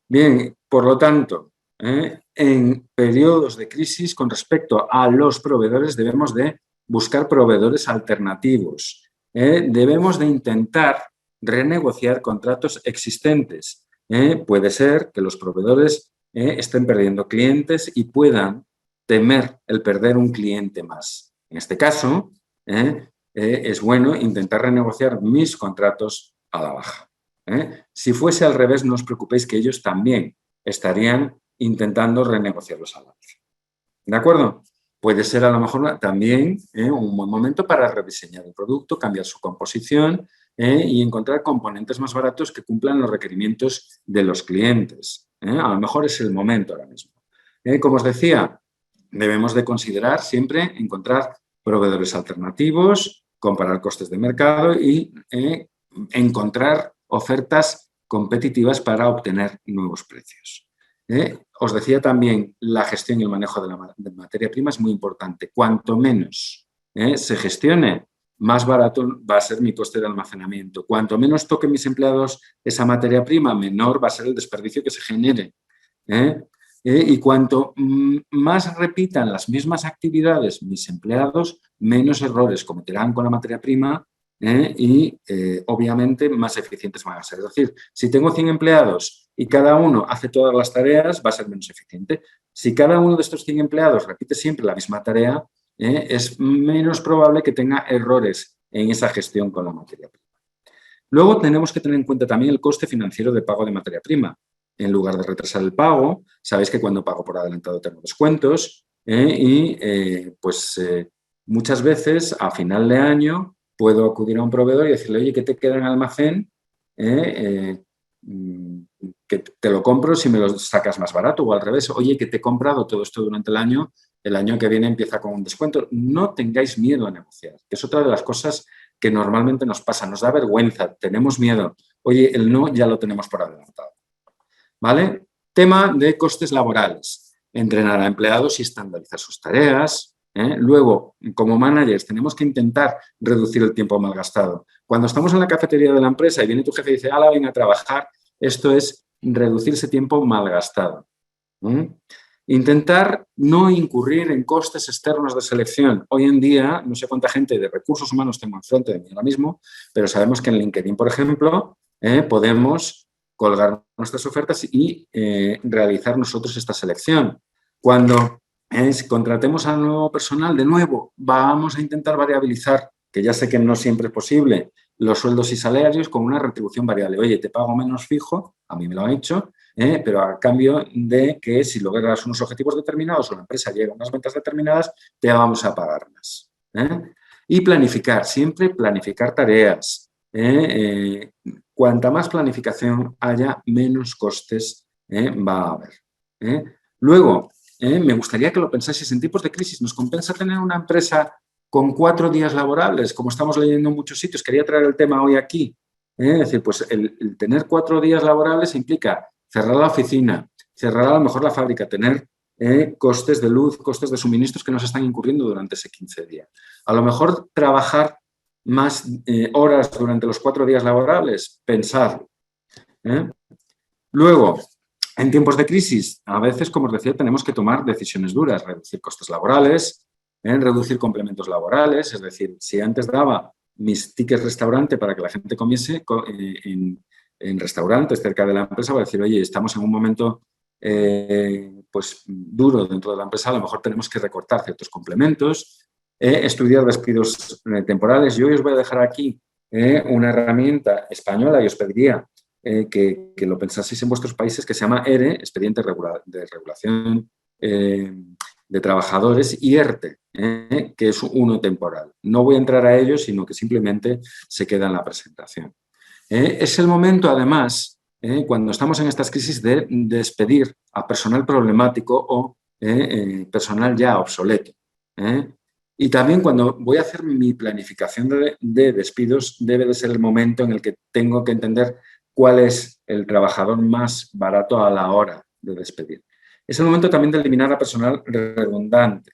Bien, por lo tanto, en periodos de crisis con respecto a los proveedores debemos de buscar proveedores alternativos. Debemos de intentar renegociar contratos existentes. Puede ser que los proveedores estén perdiendo clientes y puedan temer el perder un cliente más. En este caso, es bueno intentar renegociar mis contratos a la baja. Si fuese al revés, no os preocupéis que ellos también estarían intentando renegociarlos al alza. ¿De acuerdo? Puede ser a lo mejor también un buen momento para rediseñar el producto, cambiar su composición y encontrar componentes más baratos que cumplan los requerimientos de los clientes. A lo mejor es el momento ahora mismo. Como os decía, debemos de considerar siempre encontrar proveedores alternativos, comparar costes de mercado y encontrar ofertas competitivas para obtener nuevos precios. Os decía también, la gestión y el manejo de la materia prima es muy importante. Cuanto menos se gestione, más barato va a ser mi coste de almacenamiento. Cuanto menos toquen mis empleados esa materia prima, menor va a ser el desperdicio que se genere. Y cuanto más repitan las mismas actividades mis empleados, menos errores cometerán con la materia prima y obviamente más eficientes van a ser. Es decir, si tengo 100 empleados y cada uno hace todas las tareas, va a ser menos eficiente. Si cada uno de estos 100 empleados repite siempre la misma tarea, es menos probable que tenga errores en esa gestión con la materia prima. Luego tenemos que tener en cuenta también el coste financiero de pago de materia prima. En lugar de retrasar el pago, sabéis que cuando pago por adelantado tengo descuentos muchas veces a final de año puedo acudir a un proveedor y decirle, oye, ¿qué te queda en almacén? Que te lo compro si me lo sacas más barato, o al revés, oye, que te he comprado todo esto durante el año que viene empieza con un descuento. No tengáis miedo a negociar, que es otra de las cosas que normalmente nos pasa, nos da vergüenza, tenemos miedo. Oye, el no ya lo tenemos por adelantado. ¿Vale? Tema de costes laborales. Entrenar a empleados y estandarizar sus tareas. Luego, como managers, tenemos que intentar reducir el tiempo malgastado. Cuando estamos en la cafetería de la empresa y viene tu jefe y dice, ¡hala, ven a trabajar! Esto es reducir ese tiempo malgastado. Intentar no incurrir en costes externos de selección. Hoy en día, no sé cuánta gente de recursos humanos tengo enfrente de mí ahora mismo, pero sabemos que en LinkedIn, por ejemplo, podemos colgar nuestras ofertas y realizar nosotros esta selección. Cuando contratemos a nuevo personal, de nuevo, vamos a intentar variabilizar, que ya sé que no siempre es posible, los sueldos y salarios con una retribución variable. Oye, te pago menos fijo, a mí me lo han hecho, pero a cambio de que si logras unos objetivos determinados o la empresa llega a unas ventas determinadas, te vamos a pagar más. Y planificar, siempre planificar tareas. Cuanta más planificación haya, menos costes va a haber. Luego, me gustaría que lo pensaseis, en tiempos de crisis, ¿nos compensa tener una empresa con 4 días laborables? Como estamos leyendo en muchos sitios, quería traer el tema hoy aquí. Es decir, pues el tener 4 días laborables implica cerrar la oficina, cerrar a lo mejor la fábrica, tener costes de luz, costes de suministros que nos están incurriendo durante ese 15 días. A lo mejor trabajar más horas durante los 4 días laborables, pensarlo. Luego, en tiempos de crisis, a veces, como os decía, tenemos que tomar decisiones duras, reducir costes laborales, reducir complementos laborales, es decir, si antes daba mis tickets restaurante para que la gente comiese en restaurantes cerca de la empresa, voy a decir, oye, estamos en un momento pues duro dentro de la empresa, a lo mejor tenemos que recortar ciertos complementos, estudiar despidos temporales. Yo os voy a dejar aquí una herramienta española y os pediría que lo pensaseis en vuestros países, que se llama ERE, Expediente de Regulación de Trabajadores, y ERTE, que es uno temporal. No voy a entrar a ello, sino que simplemente se queda en la presentación. Es el momento, además, cuando estamos en estas crisis, de despedir a personal problemático o personal ya obsoleto. Y también cuando voy a hacer mi planificación de despidos, debe de ser el momento en el que tengo que entender cuál es el trabajador más barato a la hora de despedir. Es el momento también de eliminar a personal redundante.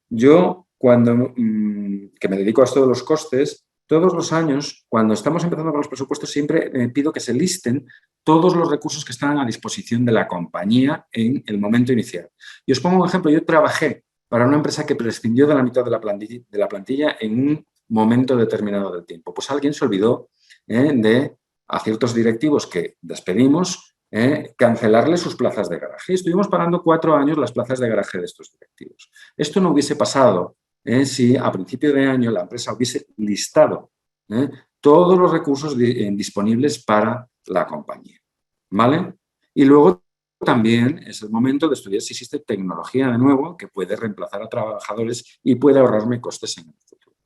Yo, que me dedico a esto de los costes, todos los años, cuando estamos empezando con los presupuestos, siempre pido que se listen todos los recursos que están a disposición de la compañía en el momento inicial. Y os pongo un ejemplo. Yo trabajé para una empresa que prescindió de la mitad de la plantilla en un momento determinado del tiempo. Pues alguien se olvidó de a ciertos directivos que despedimos cancelarle sus plazas de garaje. Y estuvimos pagando 4 años las plazas de garaje de estos directivos. Esto no hubiese pasado si a principio de año la empresa hubiese listado todos los recursos disponibles para la compañía. ¿Vale? Y luego también es el momento de estudiar si existe tecnología de nuevo que puede reemplazar a trabajadores y puede ahorrarme costes en el futuro.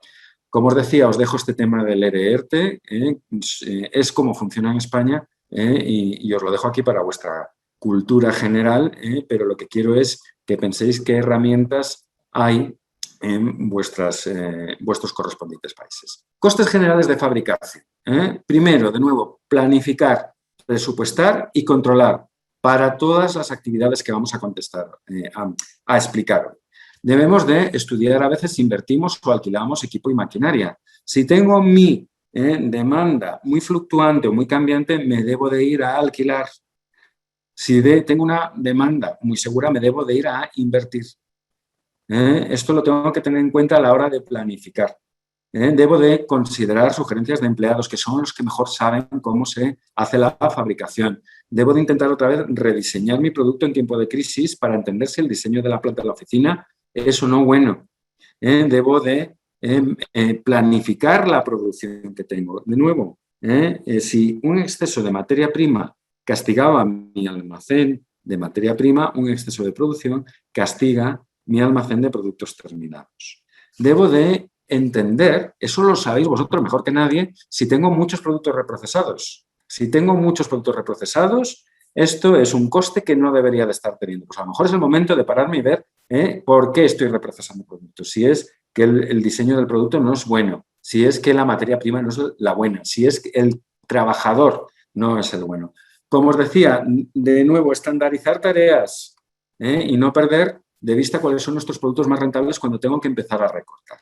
Como os decía, os dejo este tema del ERE-ERTE, es como funciona en España y os lo dejo aquí para vuestra cultura general, pero lo que quiero es que penséis qué herramientas hay en vuestros correspondientes países. Costes generales de fabricación. Primero, de nuevo, planificar, presupuestar y controlar para todas las actividades que vamos a explicar hoy. Debemos de estudiar a veces si invertimos o alquilamos equipo y maquinaria. Si tengo mi demanda muy fluctuante o muy cambiante, me debo de ir a alquilar. Si tengo una demanda muy segura, me debo de ir a invertir. Esto lo tengo que tener en cuenta a la hora de planificar. Debo de considerar sugerencias de empleados, que son los que mejor saben cómo se hace la fabricación. Debo de intentar otra vez rediseñar mi producto en tiempo de crisis para entender si el diseño de la planta de la oficina es o no bueno. Debo de planificar la producción que tengo. De nuevo, si un exceso de materia prima castigaba mi almacén de materia prima, un exceso de producción castiga mi almacén de productos terminados. Debo de entender, eso lo sabéis vosotros mejor que nadie, si tengo muchos productos reprocesados. Si tengo muchos productos reprocesados, esto es un coste que no debería de estar teniendo. Pues a lo mejor es el momento de pararme y ver por qué estoy reprocesando productos. Si es que el diseño del producto no es bueno, si es que la materia prima no es la buena, si es que el trabajador no es el bueno. Como os decía, de nuevo, estandarizar tareas y no perder de vista cuáles son nuestros productos más rentables cuando tengo que empezar a recortar.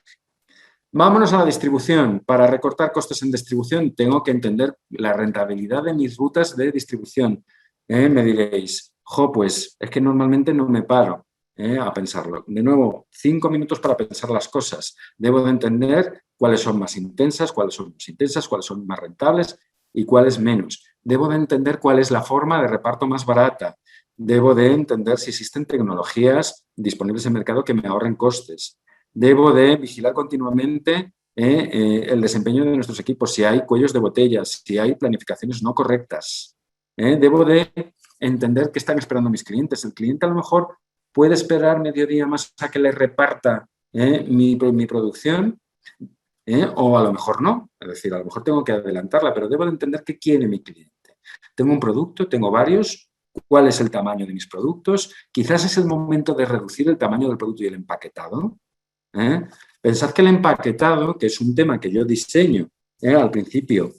Vámonos a la distribución. Para recortar costes en distribución tengo que entender la rentabilidad de mis rutas de distribución. Me diréis, pues es que normalmente no me paro a pensarlo. De nuevo, 5 minutos para pensar las cosas. Debo de entender cuáles son más intensas, cuáles son más rentables y cuáles menos. Debo de entender cuál es la forma de reparto más barata. Debo de entender si existen tecnologías disponibles en el mercado que me ahorren costes. Debo de vigilar continuamente el desempeño de nuestros equipos, si hay cuellos de botellas, si hay planificaciones no correctas. Debo de entender qué están esperando mis clientes. El cliente a lo mejor puede esperar medio día más a que le reparta mi producción o a lo mejor no. Es decir, a lo mejor tengo que adelantarla, pero debo de entender qué quiere mi cliente. Tengo un producto, tengo varios. ¿Cuál es el tamaño de mis productos? Quizás es el momento de reducir el tamaño del producto y el empaquetado. Pensad que el empaquetado, que es un tema que yo diseño al principio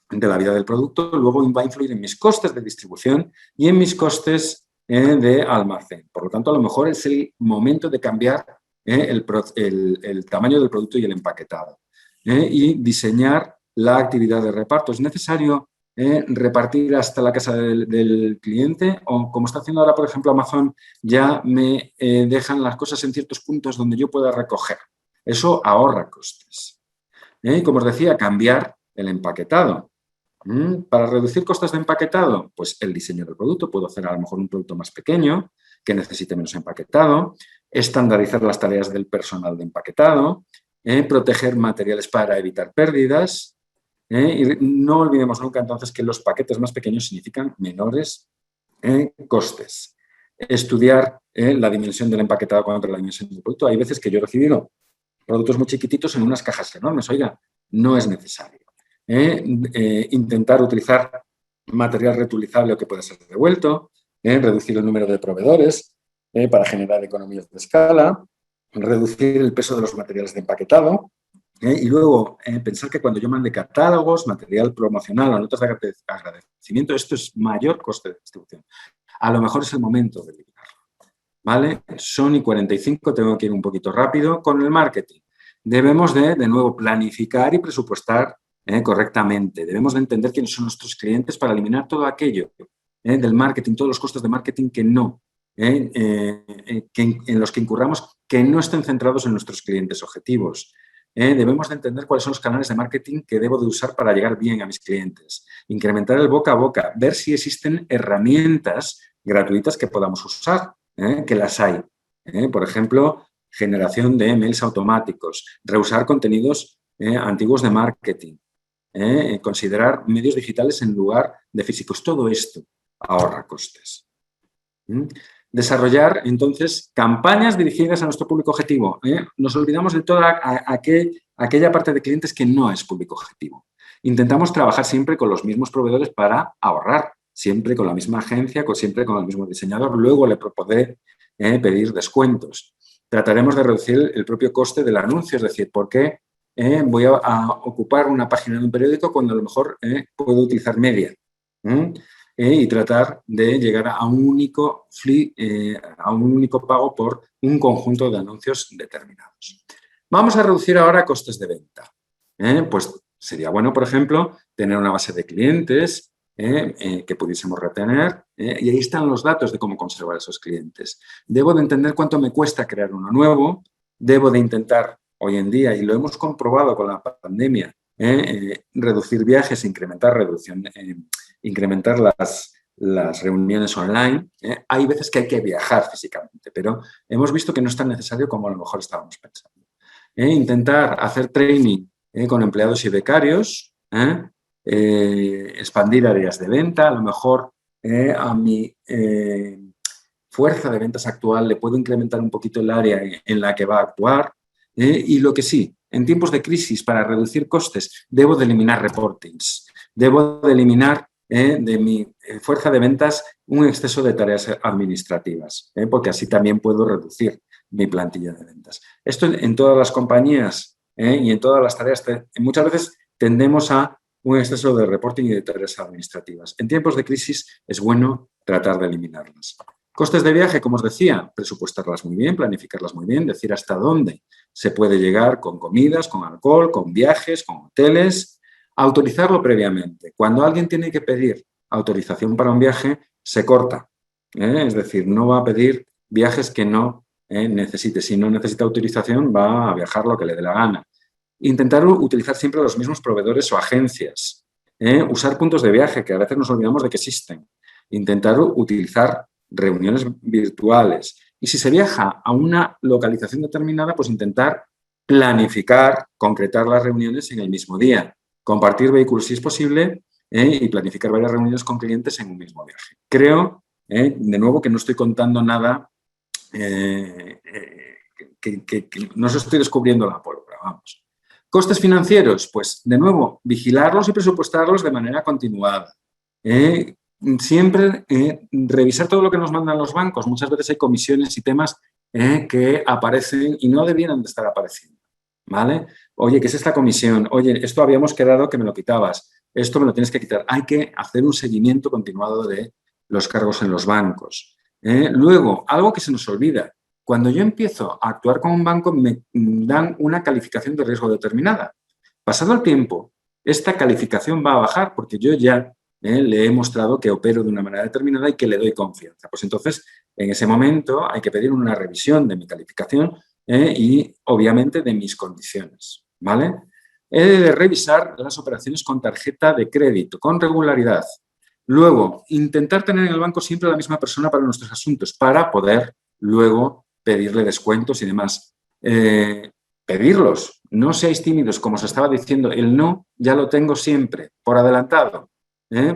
de la vida del producto, luego va a influir en mis costes de distribución y en mis costes de almacén. Por lo tanto, a lo mejor es el momento de cambiar el tamaño del producto y el empaquetado y diseñar la actividad de reparto. ¿Es necesario repartir hasta la casa del cliente? O como está haciendo ahora, por ejemplo, Amazon, ya me dejan las cosas en ciertos puntos donde yo pueda recoger. Eso ahorra costes. Como os decía, cambiar el empaquetado. Para reducir costes de empaquetado, pues el diseño del producto. Puedo hacer a lo mejor un producto más pequeño que necesite menos empaquetado, estandarizar las tareas del personal de empaquetado, proteger materiales para evitar pérdidas. Y no olvidemos nunca entonces que los paquetes más pequeños significan menores costes. Estudiar la dimensión del empaquetado contra la dimensión del producto. Hay veces que yo he recibido productos muy chiquititos en unas cajas enormes. Oiga, no es necesario. Intentar utilizar material reutilizable o que pueda ser devuelto, reducir el número de proveedores para generar economías de escala, reducir el peso de los materiales de empaquetado, y luego pensar que cuando yo mande catálogos, material promocional o notas de agradecimiento, esto es mayor coste de distribución. A lo mejor es el momento de eliminarlo. ¿Vale? Son y 45, tengo que ir un poquito rápido con el marketing. Debemos de nuevo, planificar y presupuestar correctamente. Debemos de entender quiénes son nuestros clientes para eliminar todo aquello del marketing, todos los costos de marketing que no, en los que incurramos, que no estén centrados en nuestros clientes objetivos. Debemos de entender cuáles son los canales de marketing que debo de usar para llegar bien a mis clientes. Incrementar el boca a boca, ver si existen herramientas gratuitas que podamos usar, que las hay. Por ejemplo, generación de mails automáticos, reusar contenidos antiguos de marketing, considerar medios digitales en lugar de físicos. Todo esto ahorra costes. Desarrollar, entonces, campañas dirigidas a nuestro público objetivo. Nos olvidamos de toda aquella parte de clientes que no es público objetivo. Intentamos trabajar siempre con los mismos proveedores para ahorrar, siempre con la misma agencia, siempre con el mismo diseñador. Luego le podré pedir descuentos. Trataremos de reducir el propio coste del anuncio, es decir, ¿por qué voy a ocupar una página de un periódico cuando a lo mejor puedo utilizar media? Y tratar de llegar a un único pago por un conjunto de anuncios determinados. Vamos a reducir ahora costes de venta. Pues sería bueno, por ejemplo, tener una base de clientes que pudiésemos retener y ahí están los datos de cómo conservar esos clientes. Debo de entender cuánto me cuesta crear uno nuevo, debo de intentar hoy en día, y lo hemos comprobado con la pandemia, reducir viajes, incrementar las reuniones online. Hay veces que hay que viajar físicamente, pero hemos visto que no es tan necesario como a lo mejor estábamos pensando. Intentar hacer training con empleados y becarios, expandir áreas de venta, a lo mejor a mi fuerza de ventas actual le puedo incrementar un poquito el área en la que va a actuar. Y lo que sí, en tiempos de crisis, para reducir costes, debo de eliminar reportings, debo de eliminar de mi fuerza de ventas un exceso de tareas administrativas, porque así también puedo reducir mi plantilla de ventas. Esto en todas las compañías y en todas las tareas, muchas veces tendemos a un exceso de reporting y de tareas administrativas. En tiempos de crisis es bueno tratar de eliminarlas. Costes de viaje, como os decía, presupuestarlas muy bien, planificarlas muy bien, decir hasta dónde se puede llegar con comidas, con alcohol, con viajes, con hoteles. Autorizarlo previamente. Cuando alguien tiene que pedir autorización para un viaje, se corta. Es decir, no va a pedir viajes que no necesite. Si no necesita autorización, va a viajar lo que le dé la gana. Intentar utilizar siempre los mismos proveedores o agencias. Usar puntos de viaje, que a veces nos olvidamos de que existen. Intentar utilizar reuniones virtuales. Y si se viaja a una localización determinada, pues intentar planificar, concretar las reuniones en el mismo día. Compartir vehículos si es posible y planificar varias reuniones con clientes en un mismo viaje. Creo, de nuevo, que no estoy contando nada, que no os estoy descubriendo la pólvora, vamos. Costes financieros, pues, de nuevo, vigilarlos y presupuestarlos de manera continuada. Siempre revisar todo lo que nos mandan los bancos. Muchas veces hay comisiones y temas que aparecen y no debieran de estar apareciendo. ¿Vale? Oye, ¿qué es esta comisión? Oye, esto habíamos quedado que me lo quitabas. Esto me lo tienes que quitar. Hay que hacer un seguimiento continuado de los cargos en los bancos. Luego, algo que se nos olvida. Cuando yo empiezo a actuar con un banco, me dan una calificación de riesgo determinada. Pasado el tiempo, esta calificación va a bajar porque yo ya le he mostrado que opero de una manera determinada y que le doy confianza. Pues entonces, en ese momento, hay que pedir una revisión de mi calificación y, obviamente, de mis condiciones, ¿vale? He de revisar las operaciones con tarjeta de crédito, con regularidad. Luego, intentar tener en el banco siempre la misma persona para nuestros asuntos, para poder luego pedirle descuentos y demás. Pedirlos, no seáis tímidos, como os estaba diciendo, el no ya lo tengo siempre, por adelantado.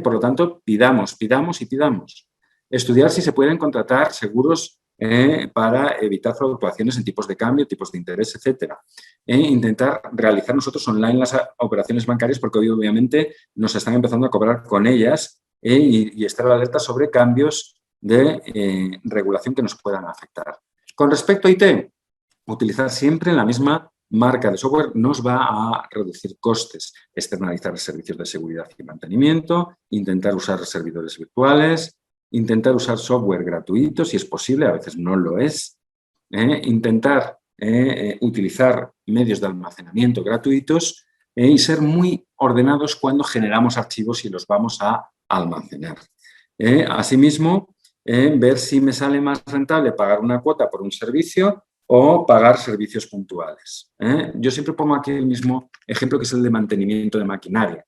Por lo tanto, pidamos y pidamos. Estudiar si se pueden contratar seguros para evitar fluctuaciones en tipos de cambio, tipos de interés, etcétera. Intentar realizar nosotros online las operaciones bancarias porque hoy obviamente nos están empezando a cobrar con ellas y estar alerta sobre cambios de regulación que nos puedan afectar. Con respecto a IT, Utilizar siempre la misma marca de software nos va a reducir costes. Externalizar servicios de seguridad y mantenimiento, intentar usar servidores virtuales, intentar usar software gratuito, si es posible, a veces no lo es. Intentar utilizar medios de almacenamiento gratuitos y ser muy ordenados cuando generamos archivos y los vamos a almacenar. Asimismo, ver si me sale más rentable pagar una cuota por un servicio o pagar servicios puntuales. Yo siempre pongo aquí el mismo ejemplo, que es el de mantenimiento de maquinaria.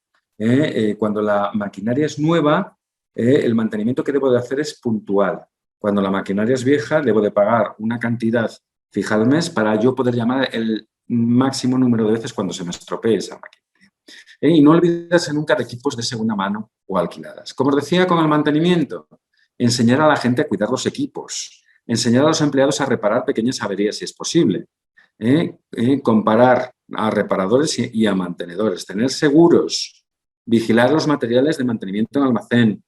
Cuando la maquinaria es nueva, el mantenimiento que debo de hacer es puntual. Cuando la maquinaria es vieja, debo de pagar una cantidad fija al mes para yo poder llamar el máximo número de veces cuando se me estropee esa maquinaria. Y no olvidarse nunca de equipos de segunda mano o alquiladas. Como os decía con el mantenimiento, enseñar a la gente a cuidar los equipos, enseñar a los empleados a reparar pequeñas averías si es posible, comparar a reparadores y a mantenedores, tener seguros, vigilar los materiales de mantenimiento en almacén,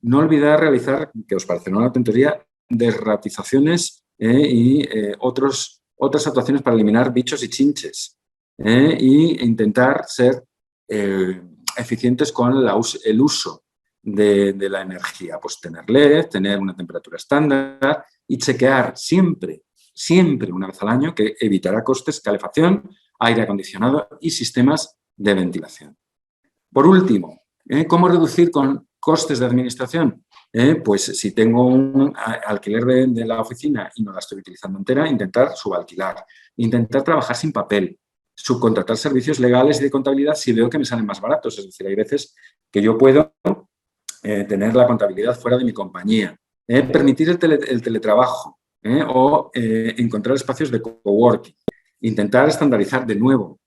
no olvidar realizar, que os parecerá una tontería, desratizaciones y otras actuaciones para eliminar bichos y chinches e intentar ser eficientes con el uso de la energía. Pues tener LED, tener una temperatura estándar y chequear siempre, una vez al año, que evitará costes, calefacción, aire acondicionado y sistemas de ventilación. Por último, ¿cómo reducir costes de administración? Pues si tengo un alquiler de la oficina y no la estoy utilizando entera, intentar subalquilar, intentar trabajar sin papel, subcontratar servicios legales y de contabilidad si veo que me salen más baratos. Es decir, hay veces que yo puedo tener la contabilidad fuera de mi compañía, permitir el teletrabajo o encontrar espacios de coworking, intentar estandarizar de nuevo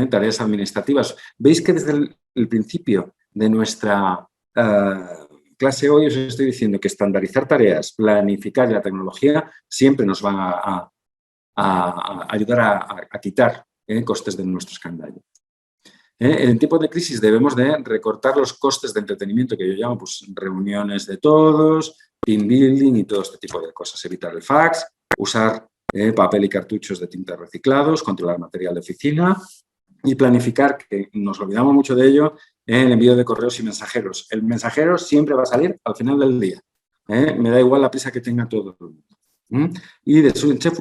tareas administrativas. Veis que desde el principio de nuestra clase hoy os estoy diciendo que estandarizar tareas, planificar y la tecnología siempre nos van a ayudar a quitar costes de nuestro escandallo. En tiempos de crisis debemos de recortar los costes de entretenimiento, que yo llamo pues, reuniones de todos, team building y todo este tipo de cosas. Evitar el fax, usar papel y cartuchos de tinta reciclados, controlar material de oficina y planificar, que nos olvidamos mucho de ello, el envío de correos y mensajeros. El mensajero siempre va a salir al final del día. Me da igual la prisa que tenga todo el mundo. Y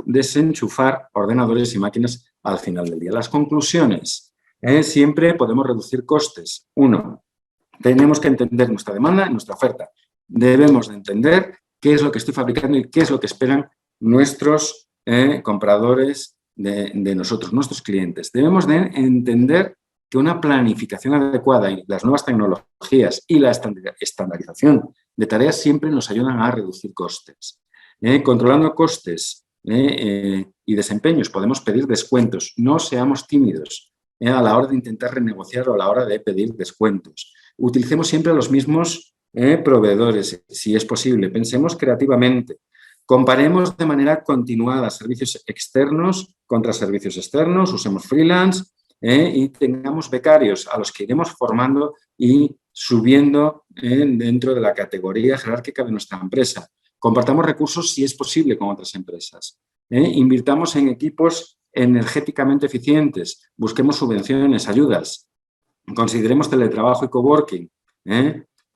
desenchufar ordenadores y máquinas al final del día. Las conclusiones. Siempre podemos reducir costes. Uno, tenemos que entender nuestra demanda y nuestra oferta. Debemos de entender qué es lo que estoy fabricando y qué es lo que esperan nuestros compradores de nosotros, nuestros clientes. Debemos de entender que una planificación adecuada y las nuevas tecnologías y la estandarización de tareas siempre nos ayudan a reducir costes. Controlando costes y desempeños podemos pedir descuentos. No seamos tímidos a la hora de intentar renegociar o a la hora de pedir descuentos. Utilicemos siempre los mismos proveedores, si es posible. Pensemos creativamente. Comparemos de manera continuada servicios externos contra servicios externos, usemos freelance y tengamos becarios a los que iremos formando y subiendo dentro de la categoría jerárquica de nuestra empresa. Compartamos recursos si es posible con otras empresas. Invirtamos en equipos energéticamente eficientes, busquemos subvenciones, ayudas, consideremos teletrabajo y coworking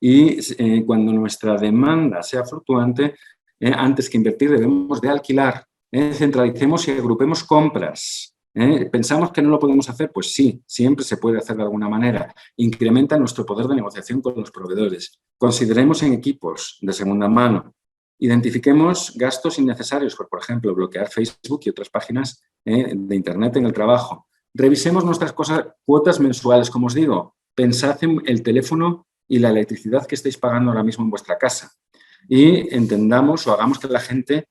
y cuando nuestra demanda sea fluctuante, antes que invertir debemos de alquilar, centralicemos y agrupemos compras. ¿Pensamos que no lo podemos hacer? Pues sí, siempre se puede hacer de alguna manera. Incrementa nuestro poder de negociación con los proveedores. Consideremos en equipos de segunda mano. Identifiquemos gastos innecesarios, por ejemplo, bloquear Facebook y otras páginas de Internet en el trabajo. Revisemos nuestras cuotas mensuales, como os digo. Pensad en el teléfono y la electricidad que estáis pagando ahora mismo en vuestra casa. Y entendamos o hagamos que la gente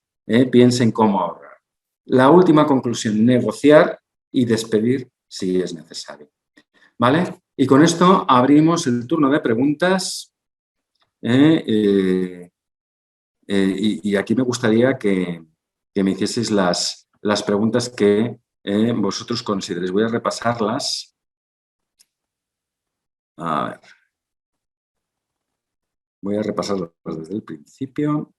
piense en cómo ahorrar. La última conclusión, negociar y despedir si es necesario. ¿Vale? Y con esto abrimos el turno de preguntas. Y aquí me gustaría que me hicieseis las preguntas que vosotros consideréis. Voy a repasarlas. A ver. Voy a repasarlas desde el principio.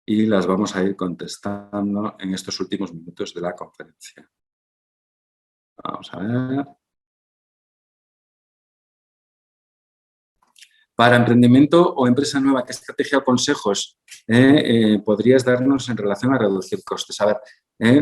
y las vamos a ir contestando en estos últimos minutos de la conferencia. Vamos a ver. Para emprendimiento o empresa nueva, ¿qué estrategia o consejos podrías darnos en relación a reducir costes? A ver,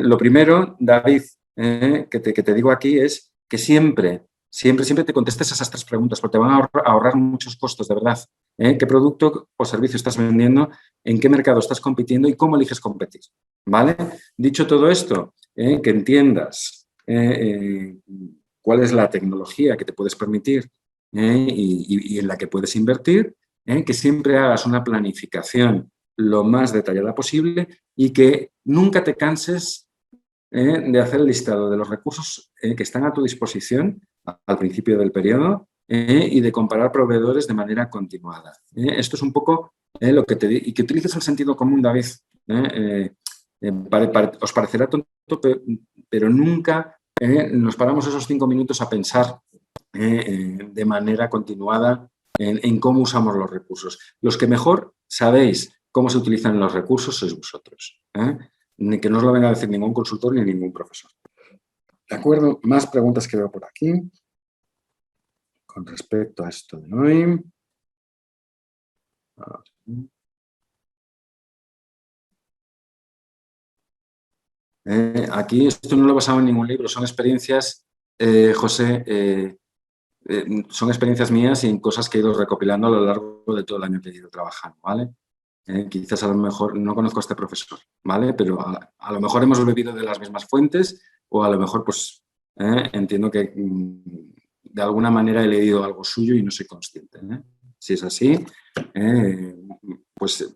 lo primero, David, que te digo aquí es que siempre te contestes esas 3 preguntas porque te van a ahorrar muchos costos, de verdad. ¿Qué producto o servicio estás vendiendo? ¿En qué mercado estás compitiendo? ¿Y cómo eliges competir? ¿Vale? Dicho todo esto, que entiendas cuál es la tecnología que te puedes permitir y en la que puedes invertir, que siempre hagas una planificación lo más detallada posible y que nunca te canses de hacer el listado de los recursos que están a tu disposición al principio del periodo y de comparar proveedores de manera continuada. Esto es un poco lo que te digo, y que utilices el sentido común, David. Os parecerá tonto, pero nunca nos paramos esos 5 minutos a pensar de manera continuada en cómo usamos los recursos. Los que mejor sabéis cómo se utilizan los recursos sois vosotros. Que no os lo venga a decir ningún consultor ni ningún profesor. ¿De acuerdo? Más preguntas que veo por aquí con respecto a esto de hoy. Aquí esto no lo he basado en ningún libro, son experiencias, José, son experiencias mías y en cosas que he ido recopilando a lo largo de todo el año que he ido trabajando, ¿vale? Quizás a lo mejor, no conozco a este profesor, ¿vale? Pero a lo mejor hemos bebido de las mismas fuentes o a lo mejor, pues, entiendo que de alguna manera he leído algo suyo y no soy consciente. Si es así, pues,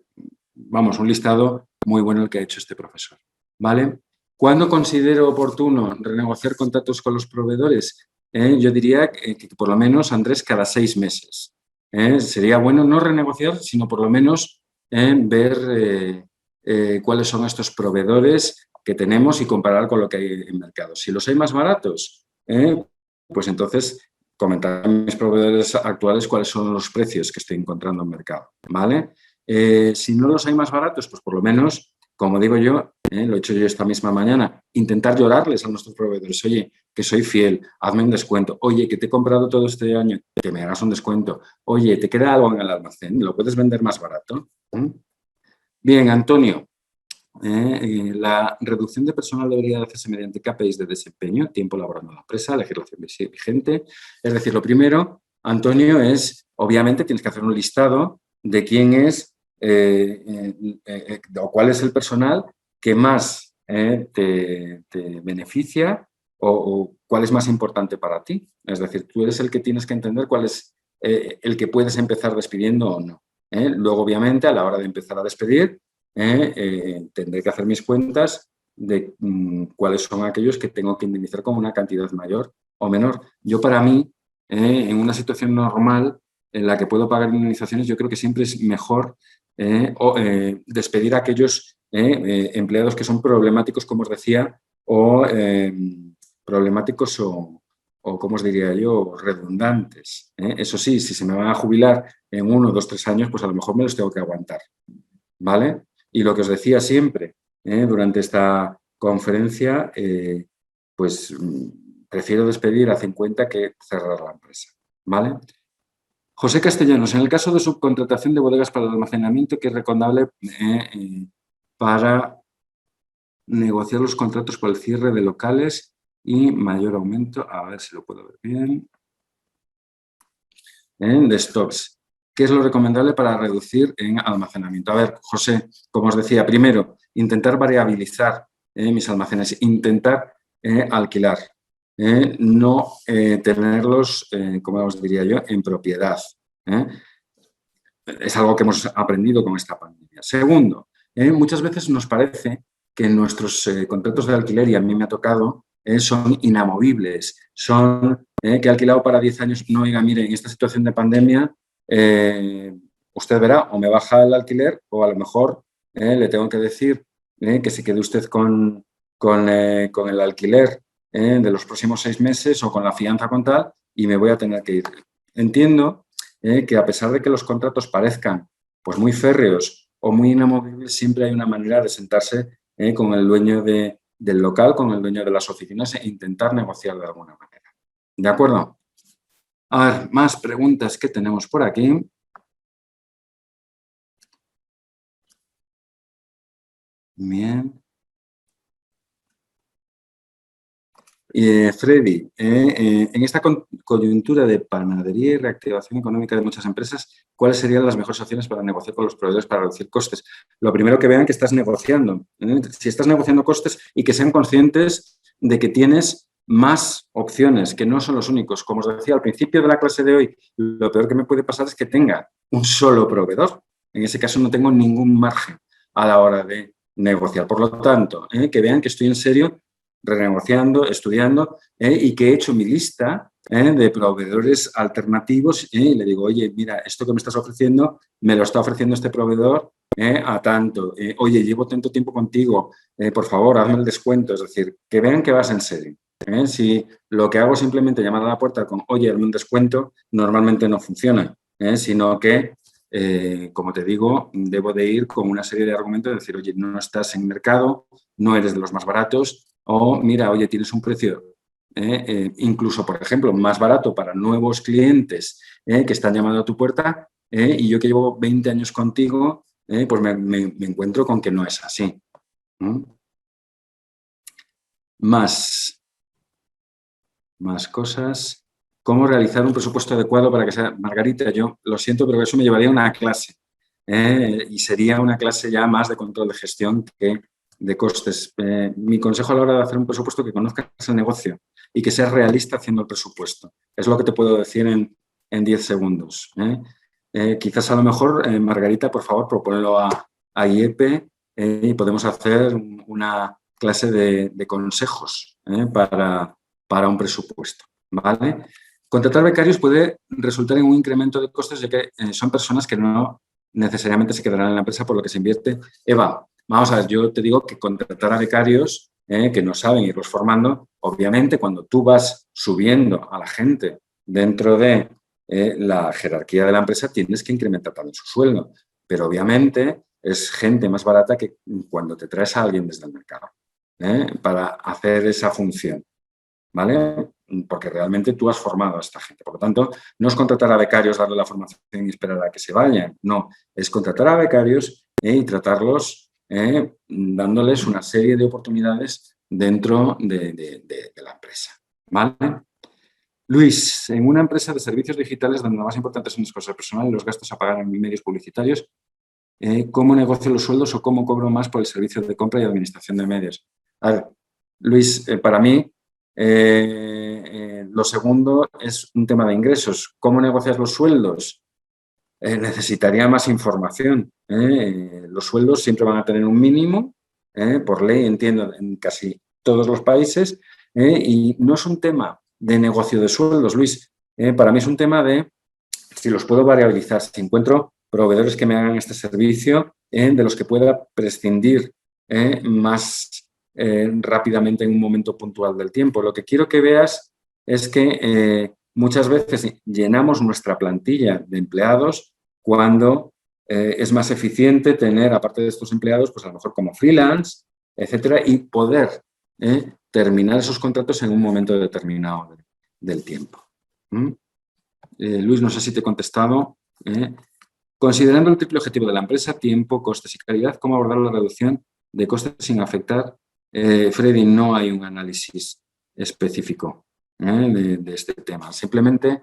vamos, un listado muy bueno el que ha hecho este profesor, ¿vale? ¿Cuándo considero oportuno renegociar contratos con los proveedores? Yo diría que por lo menos, Andrés, cada 6 meses. Sería bueno no renegociar, sino por lo menos ver cuáles son estos proveedores que tenemos y comparar con lo que hay en mercado. Si los hay más baratos, pues entonces comentar a mis proveedores actuales cuáles son los precios que estoy encontrando en mercado, ¿vale? Si no los hay más baratos, pues por lo menos, como digo yo, lo he hecho yo esta misma mañana, intentar llorarles a nuestros proveedores. Oye, que soy fiel, hazme un descuento. Oye, que te he comprado todo este año, que me hagas un descuento. Oye, te queda algo en el almacén, ¿lo puedes vender más barato? Bien, Antonio, la reducción de personal debería hacerse mediante KPIs de desempeño, tiempo laboral en la empresa, legislación vigente. Es decir, lo primero, Antonio, es, obviamente, tienes que hacer un listado de quién es o cuál es el personal que más te beneficia o cuál es más importante para ti. Es decir, tú eres el que tienes que entender cuál es el que puedes empezar despidiendo o no. Luego, obviamente, a la hora de empezar a despedir, tendré que hacer mis cuentas de cuáles son aquellos que tengo que indemnizar con una cantidad mayor o menor. Yo, para mí, en una situación normal en la que puedo pagar indemnizaciones, yo creo que siempre es mejor despedir a aquellos empleados que son problemáticos, como os decía, o problemáticos o, como os diría yo, redundantes. Eso sí, si se me van a jubilar en 1, 2, 3 años, pues a lo mejor me los tengo que aguantar, ¿vale? Y lo que os decía siempre durante esta conferencia, pues prefiero despedir a 50 que cerrar la empresa, ¿vale? José Castellanos, en el caso de subcontratación de bodegas para el almacenamiento, ¿qué es recomendable para negociar los contratos para el cierre de locales y mayor aumento? A ver si lo puedo ver bien. De stocks. ¿Qué es lo recomendable para reducir en almacenamiento? A ver, José, como os decía, primero, intentar variabilizar mis almacenes, intentar alquilar, no tenerlos, como os diría yo, en propiedad. Es algo que hemos aprendido con esta pandemia. Segundo, muchas veces nos parece que nuestros contratos de alquiler, y a mí me ha tocado, son inamovibles, son que he alquilado para 10 años. No, oiga, mire, en esta situación de pandemia, usted verá, o me baja el alquiler o a lo mejor le tengo que decir que se quede usted con el alquiler de los próximos 6 meses o con la fianza con tal y me voy a tener que ir. Entiendo que a pesar de que los contratos parezcan pues muy férreos o muy inamovible, siempre hay una manera de sentarse con el dueño del local, con el dueño de las oficinas e intentar negociar de alguna manera. ¿De acuerdo? A ver, más preguntas que tenemos por aquí. Bien. Freddy, en esta coyuntura de panadería y reactivación económica de muchas empresas, ¿cuáles serían las mejores opciones para negociar con los proveedores para reducir costes? Lo primero que vean que estás negociando. Si estás negociando costes y que sean conscientes de que tienes más opciones, que no son los únicos. Como os decía al principio de la clase de hoy, lo peor que me puede pasar es que tenga un solo proveedor. En ese caso no tengo ningún margen a la hora de negociar. Por lo tanto, que vean que estoy en serio renegociando, estudiando y que he hecho mi lista de proveedores alternativos y le digo, oye, mira, esto que me estás ofreciendo, me lo está ofreciendo este proveedor a tanto. Oye, llevo tanto tiempo contigo, por favor, hazme el descuento. Es decir, que vean que vas en serio. Si lo que hago es simplemente llamar a la puerta con, oye, hazme un descuento, normalmente no funciona, sino que como te digo, debo de ir con una serie de argumentos, decir, oye, no estás en mercado, no eres de los más baratos, o mira, oye, tienes un precio incluso, por ejemplo, más barato para nuevos clientes que están llamando a tu puerta y yo que llevo 20 años contigo, pues me encuentro con que no es así. Más cosas. ¿Cómo realizar un presupuesto adecuado para que sea? Margarita, yo lo siento, pero eso me llevaría a una clase. Y sería una clase ya más de control de gestión que de costes. Mi consejo a la hora de hacer un presupuesto es que conozcas el negocio y que seas realista haciendo el presupuesto. Es lo que te puedo decir en 10 segundos. Quizás a lo mejor, Margarita, por favor, propónelo a IEPE y podemos hacer una clase de consejos para un presupuesto. ¿Vale? Contratar becarios puede resultar en un incremento de costes, ya que son personas que no necesariamente se quedarán en la empresa por lo que se invierte. Eva, vamos a ver, yo te digo que contratar a becarios que no saben irlos formando, obviamente cuando tú vas subiendo a la gente dentro de la jerarquía de la empresa tienes que incrementar también su sueldo, pero obviamente es gente más barata que cuando te traes a alguien desde el mercado para hacer esa función. ¿Vale? Porque realmente tú has formado a esta gente. Por lo tanto, no es contratar a becarios, darle la formación y esperar a que se vayan. No, es contratar a becarios y tratarlos dándoles una serie de oportunidades dentro de la empresa. ¿Vale? Luis, en una empresa de servicios digitales donde lo más importante son las cosas personales y los gastos a pagar en medios publicitarios, ¿cómo negocio los sueldos o cómo cobro más por el servicio de compra y administración de medios? A ver, Luis, para mí, lo segundo es un tema de ingresos. ¿Cómo negocias los sueldos? Necesitaría más información. Los sueldos siempre van a tener un mínimo, por ley, entiendo, en casi todos los países, y no es un tema de negocio de sueldos, Luis. Para mí es un tema de si los puedo variabilizar, si encuentro proveedores que me hagan este servicio, de los que pueda prescindir más rápidamente en un momento puntual del tiempo. Lo que quiero que veas es que muchas veces llenamos nuestra plantilla de empleados cuando es más eficiente tener, aparte de estos empleados, pues a lo mejor como freelance, etcétera, y poder terminar esos contratos en un momento determinado del tiempo. Luis, no sé si te he contestado. Considerando el triple objetivo de la empresa, tiempo, costes y calidad, ¿cómo abordar la reducción de costes sin afectar? Freddy, no hay un análisis específico de este tema. Simplemente,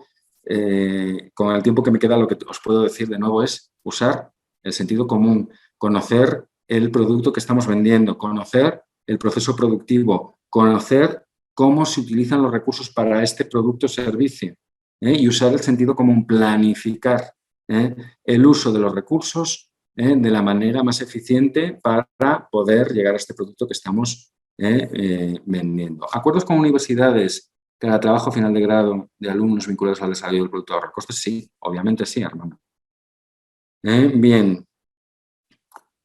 con el tiempo que me queda, lo que os puedo decir de nuevo es usar el sentido común, conocer el producto que estamos vendiendo, conocer el proceso productivo, conocer cómo se utilizan los recursos para este producto o servicio. Y usar el sentido común, planificar el uso de los recursos de la manera más eficiente para poder llegar a este producto que estamos vendiendo. Acuerdos con universidades para trabajo final de grado de alumnos vinculados al desarrollo del producto de ahorro costes, sí, obviamente sí, hermano. Bien.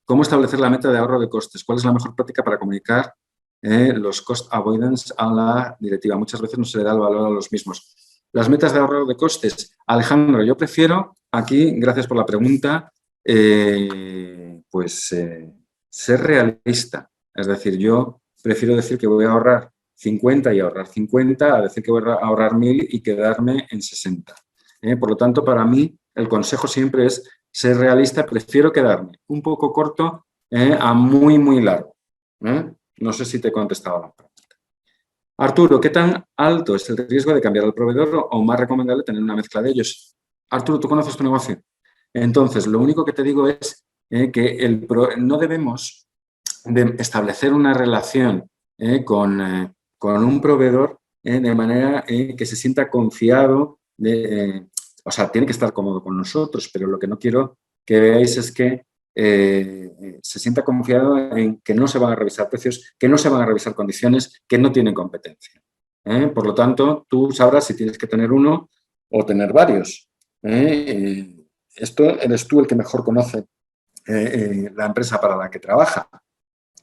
¿Cómo establecer la meta de ahorro de costes? ¿Cuál es la mejor práctica para comunicar los cost avoidance a la directiva? Muchas veces no se le da el valor a los mismos. Las metas de ahorro de costes. Alejandro, yo prefiero aquí, gracias por la pregunta, ser realista. Es decir, yo prefiero decir que voy a ahorrar 50 y ahorrar 50 a decir que voy a ahorrar 1000 y quedarme en 60. Por lo tanto, para mí, el consejo siempre es ser realista. Prefiero quedarme un poco corto a muy, muy largo. No sé si te he contestado la pregunta. Arturo, ¿qué tan alto es el riesgo de cambiar al proveedor o más recomendable tener una mezcla de ellos? Arturo, ¿tú conoces tu negocio? Entonces, lo único que te digo es que no debemos de establecer una relación con un proveedor de manera que se sienta confiado, o sea, tiene que estar cómodo con nosotros, pero lo que no quiero que veáis es que se sienta confiado en que no se van a revisar precios, que no se van a revisar condiciones, que no tienen competencia. Por lo tanto, tú sabrás si tienes que tener uno o tener varios. Esto eres tú el que mejor conoce la empresa para la que trabaja.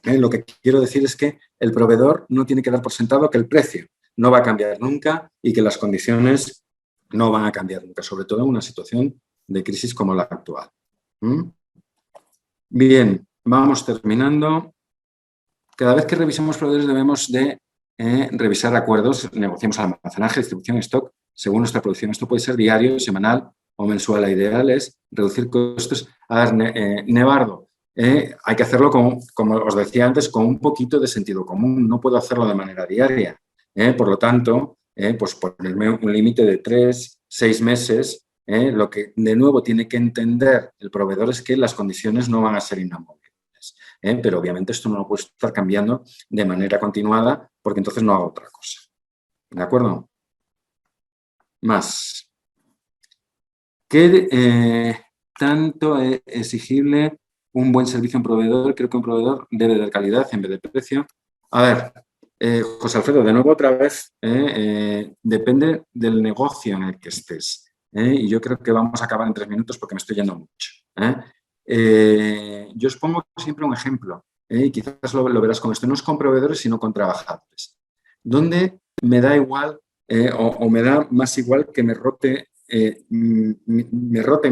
Lo que quiero decir es que el proveedor no tiene que dar por sentado que el precio no va a cambiar nunca y que las condiciones no van a cambiar nunca, sobre todo en una situación de crisis como la actual. Bien, vamos terminando. Cada vez que revisamos proveedores debemos de revisar acuerdos, negociamos almacenaje, distribución, stock, según nuestra producción. Esto puede ser diario, semanal o mensual. La ideal es reducir costos. A ver, Nevardo, hay que hacerlo, como os decía antes, con un poquito de sentido común. No puedo hacerlo de manera diaria. Por lo tanto, pues ponerme un límite de 3, 6 meses. Lo que, de nuevo, tiene que entender el proveedor es que las condiciones no van a ser inamovibles. Pero obviamente esto no lo puedo estar cambiando de manera continuada porque entonces no hago otra cosa. ¿De acuerdo? Más. ¿Qué tanto es exigible un buen servicio a un proveedor? Creo que un proveedor debe de calidad en vez de precio. A ver, José Alfredo, de nuevo otra vez, depende del negocio en el que estés. Y yo creo que vamos a acabar en 3 minutos porque me estoy yendo mucho. Yo os pongo siempre un ejemplo, y quizás lo verás con esto. No es con proveedores, sino con trabajadores. Donde me da igual o me da más igual que me roten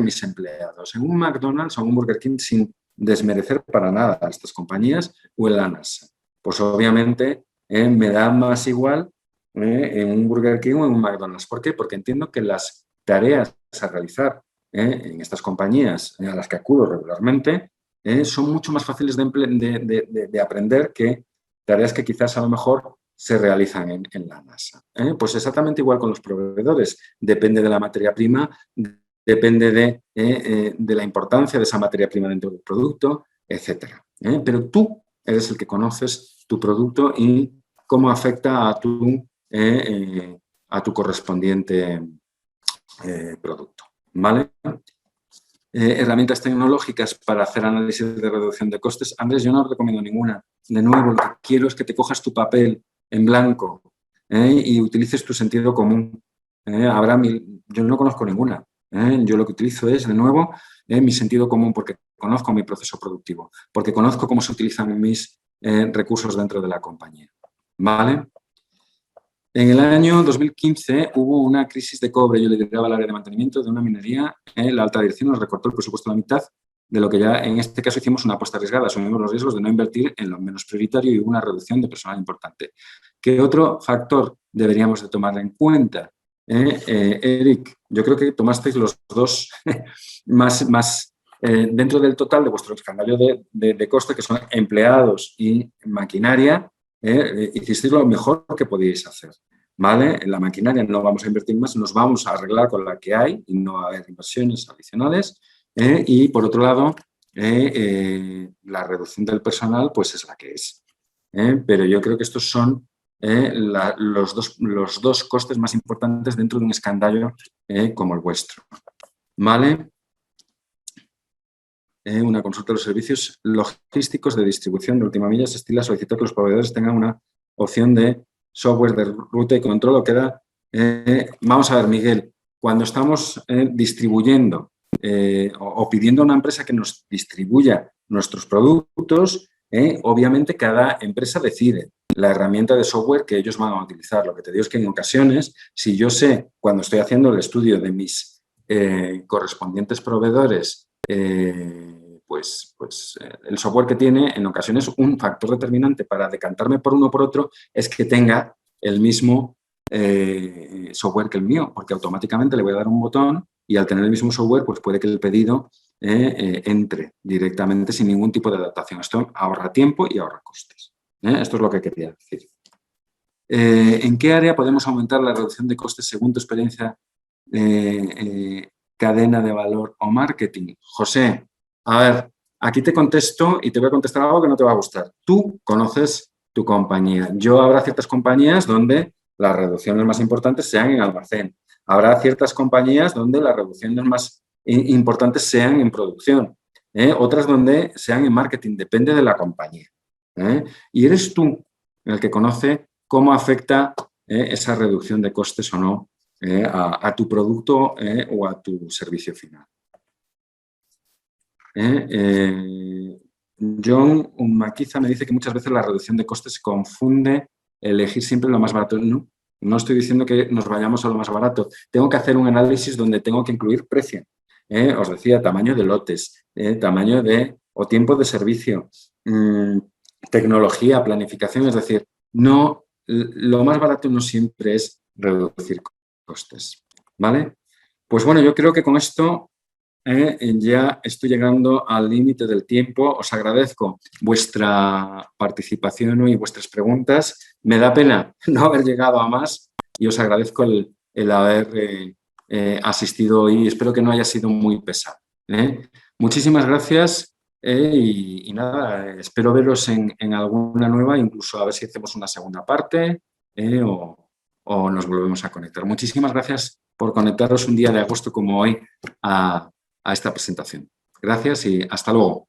mis empleados. En un McDonald's o en un Burger King, sin desmerecer para nada a estas compañías, o en la NASA. Pues obviamente me da más igual en un Burger King o en un McDonald's. ¿Por qué? Porque entiendo que las tareas a realizar en estas compañías a las que acudo regularmente son mucho más fáciles de aprender que tareas que quizás a lo mejor se realizan en la NASA. Pues exactamente igual con los proveedores. Depende de la materia prima, depende de la importancia de esa materia prima dentro del producto, etc. Pero tú eres el que conoces tu producto y cómo afecta a tu correspondiente producto. ¿Vale? Herramientas tecnológicas para hacer análisis de reducción de costes. Andrés, yo no recomiendo ninguna. De nuevo, lo que quiero es que te cojas tu papel en blanco y utilices tu sentido común. Yo no conozco ninguna. Yo lo que utilizo es, de nuevo, mi sentido común, porque conozco mi proceso productivo, porque conozco cómo se utilizan mis recursos dentro de la compañía. ¿Vale? En el año 2015 hubo una crisis de cobre. Yo lideraba el área de mantenimiento de una minería. La alta dirección nos recortó el presupuesto a la mitad, de lo que ya en este caso hicimos una apuesta arriesgada. Asumimos los riesgos de no invertir en lo menos prioritario y hubo una reducción de personal importante. ¿Qué otro factor deberíamos de tomar en cuenta? Eric, yo creo que tomasteis los dos más dentro del total de vuestro escandallo de coste, que son empleados y maquinaria. Hicisteis lo mejor que podíais hacer. ¿Vale? En la maquinaria no vamos a invertir más, nos vamos a arreglar con la que hay y no va a haber inversiones adicionales. Y por otro lado, la reducción del personal pues es la que es. Pero yo creo que estos son los dos costes más importantes dentro de un escandallo como el vuestro. ¿Vale? Una consulta de los servicios logísticos de distribución de última milla se estila solicitar que los proveedores tengan una opción de software de ruta y control. Vamos a ver, Miguel, cuando estamos distribuyendo o pidiendo a una empresa que nos distribuya nuestros productos, obviamente cada empresa decide la herramienta de software que ellos van a utilizar. Lo que te digo es que en ocasiones, si yo sé, cuando estoy haciendo el estudio de mis correspondientes proveedores, el software que tiene, en ocasiones, un factor determinante para decantarme por uno o por otro es que tenga el mismo software que el mío, porque automáticamente le voy a dar un botón y al tener el mismo software, pues puede que el pedido entre directamente sin ningún tipo de adaptación. Esto ahorra tiempo y ahorra costes. Esto es lo que quería decir. ¿En qué área podemos aumentar la reducción de costes según tu experiencia, cadena de valor o marketing? José, a ver, aquí te contesto y te voy a contestar algo que no te va a gustar. Tú conoces tu compañía. Yo habrá ciertas compañías donde las reducciones más importantes sean en almacén. Habrá ciertas compañías donde las reducciones más importantes sean en producción. Otras donde sean en marketing. Depende de la compañía. Y eres tú el que conoce cómo afecta esa reducción de costes o no a tu producto o a tu servicio final. John Maquiza me dice que muchas veces la reducción de costes se confunde elegir siempre lo más barato. No, no estoy diciendo que nos vayamos a lo más barato. Tengo que hacer un análisis donde tengo que incluir precio. Os decía, tamaño de lotes, tamaño o tiempo de servicio, tecnología, planificación. Es decir, no, lo más barato no siempre es reducir costes. ¿Vale? Pues bueno, yo creo que con esto ya estoy llegando al límite del tiempo. Os agradezco vuestra participación y vuestras preguntas. Me da pena no haber llegado a más y os agradezco el haber asistido hoy. Espero que no haya sido muy pesado. Muchísimas gracias y nada, espero veros en alguna nueva, incluso a ver si hacemos una segunda parte o nos volvemos a conectar. Muchísimas gracias por conectaros un día de agosto como hoy a esta presentación. Gracias y hasta luego.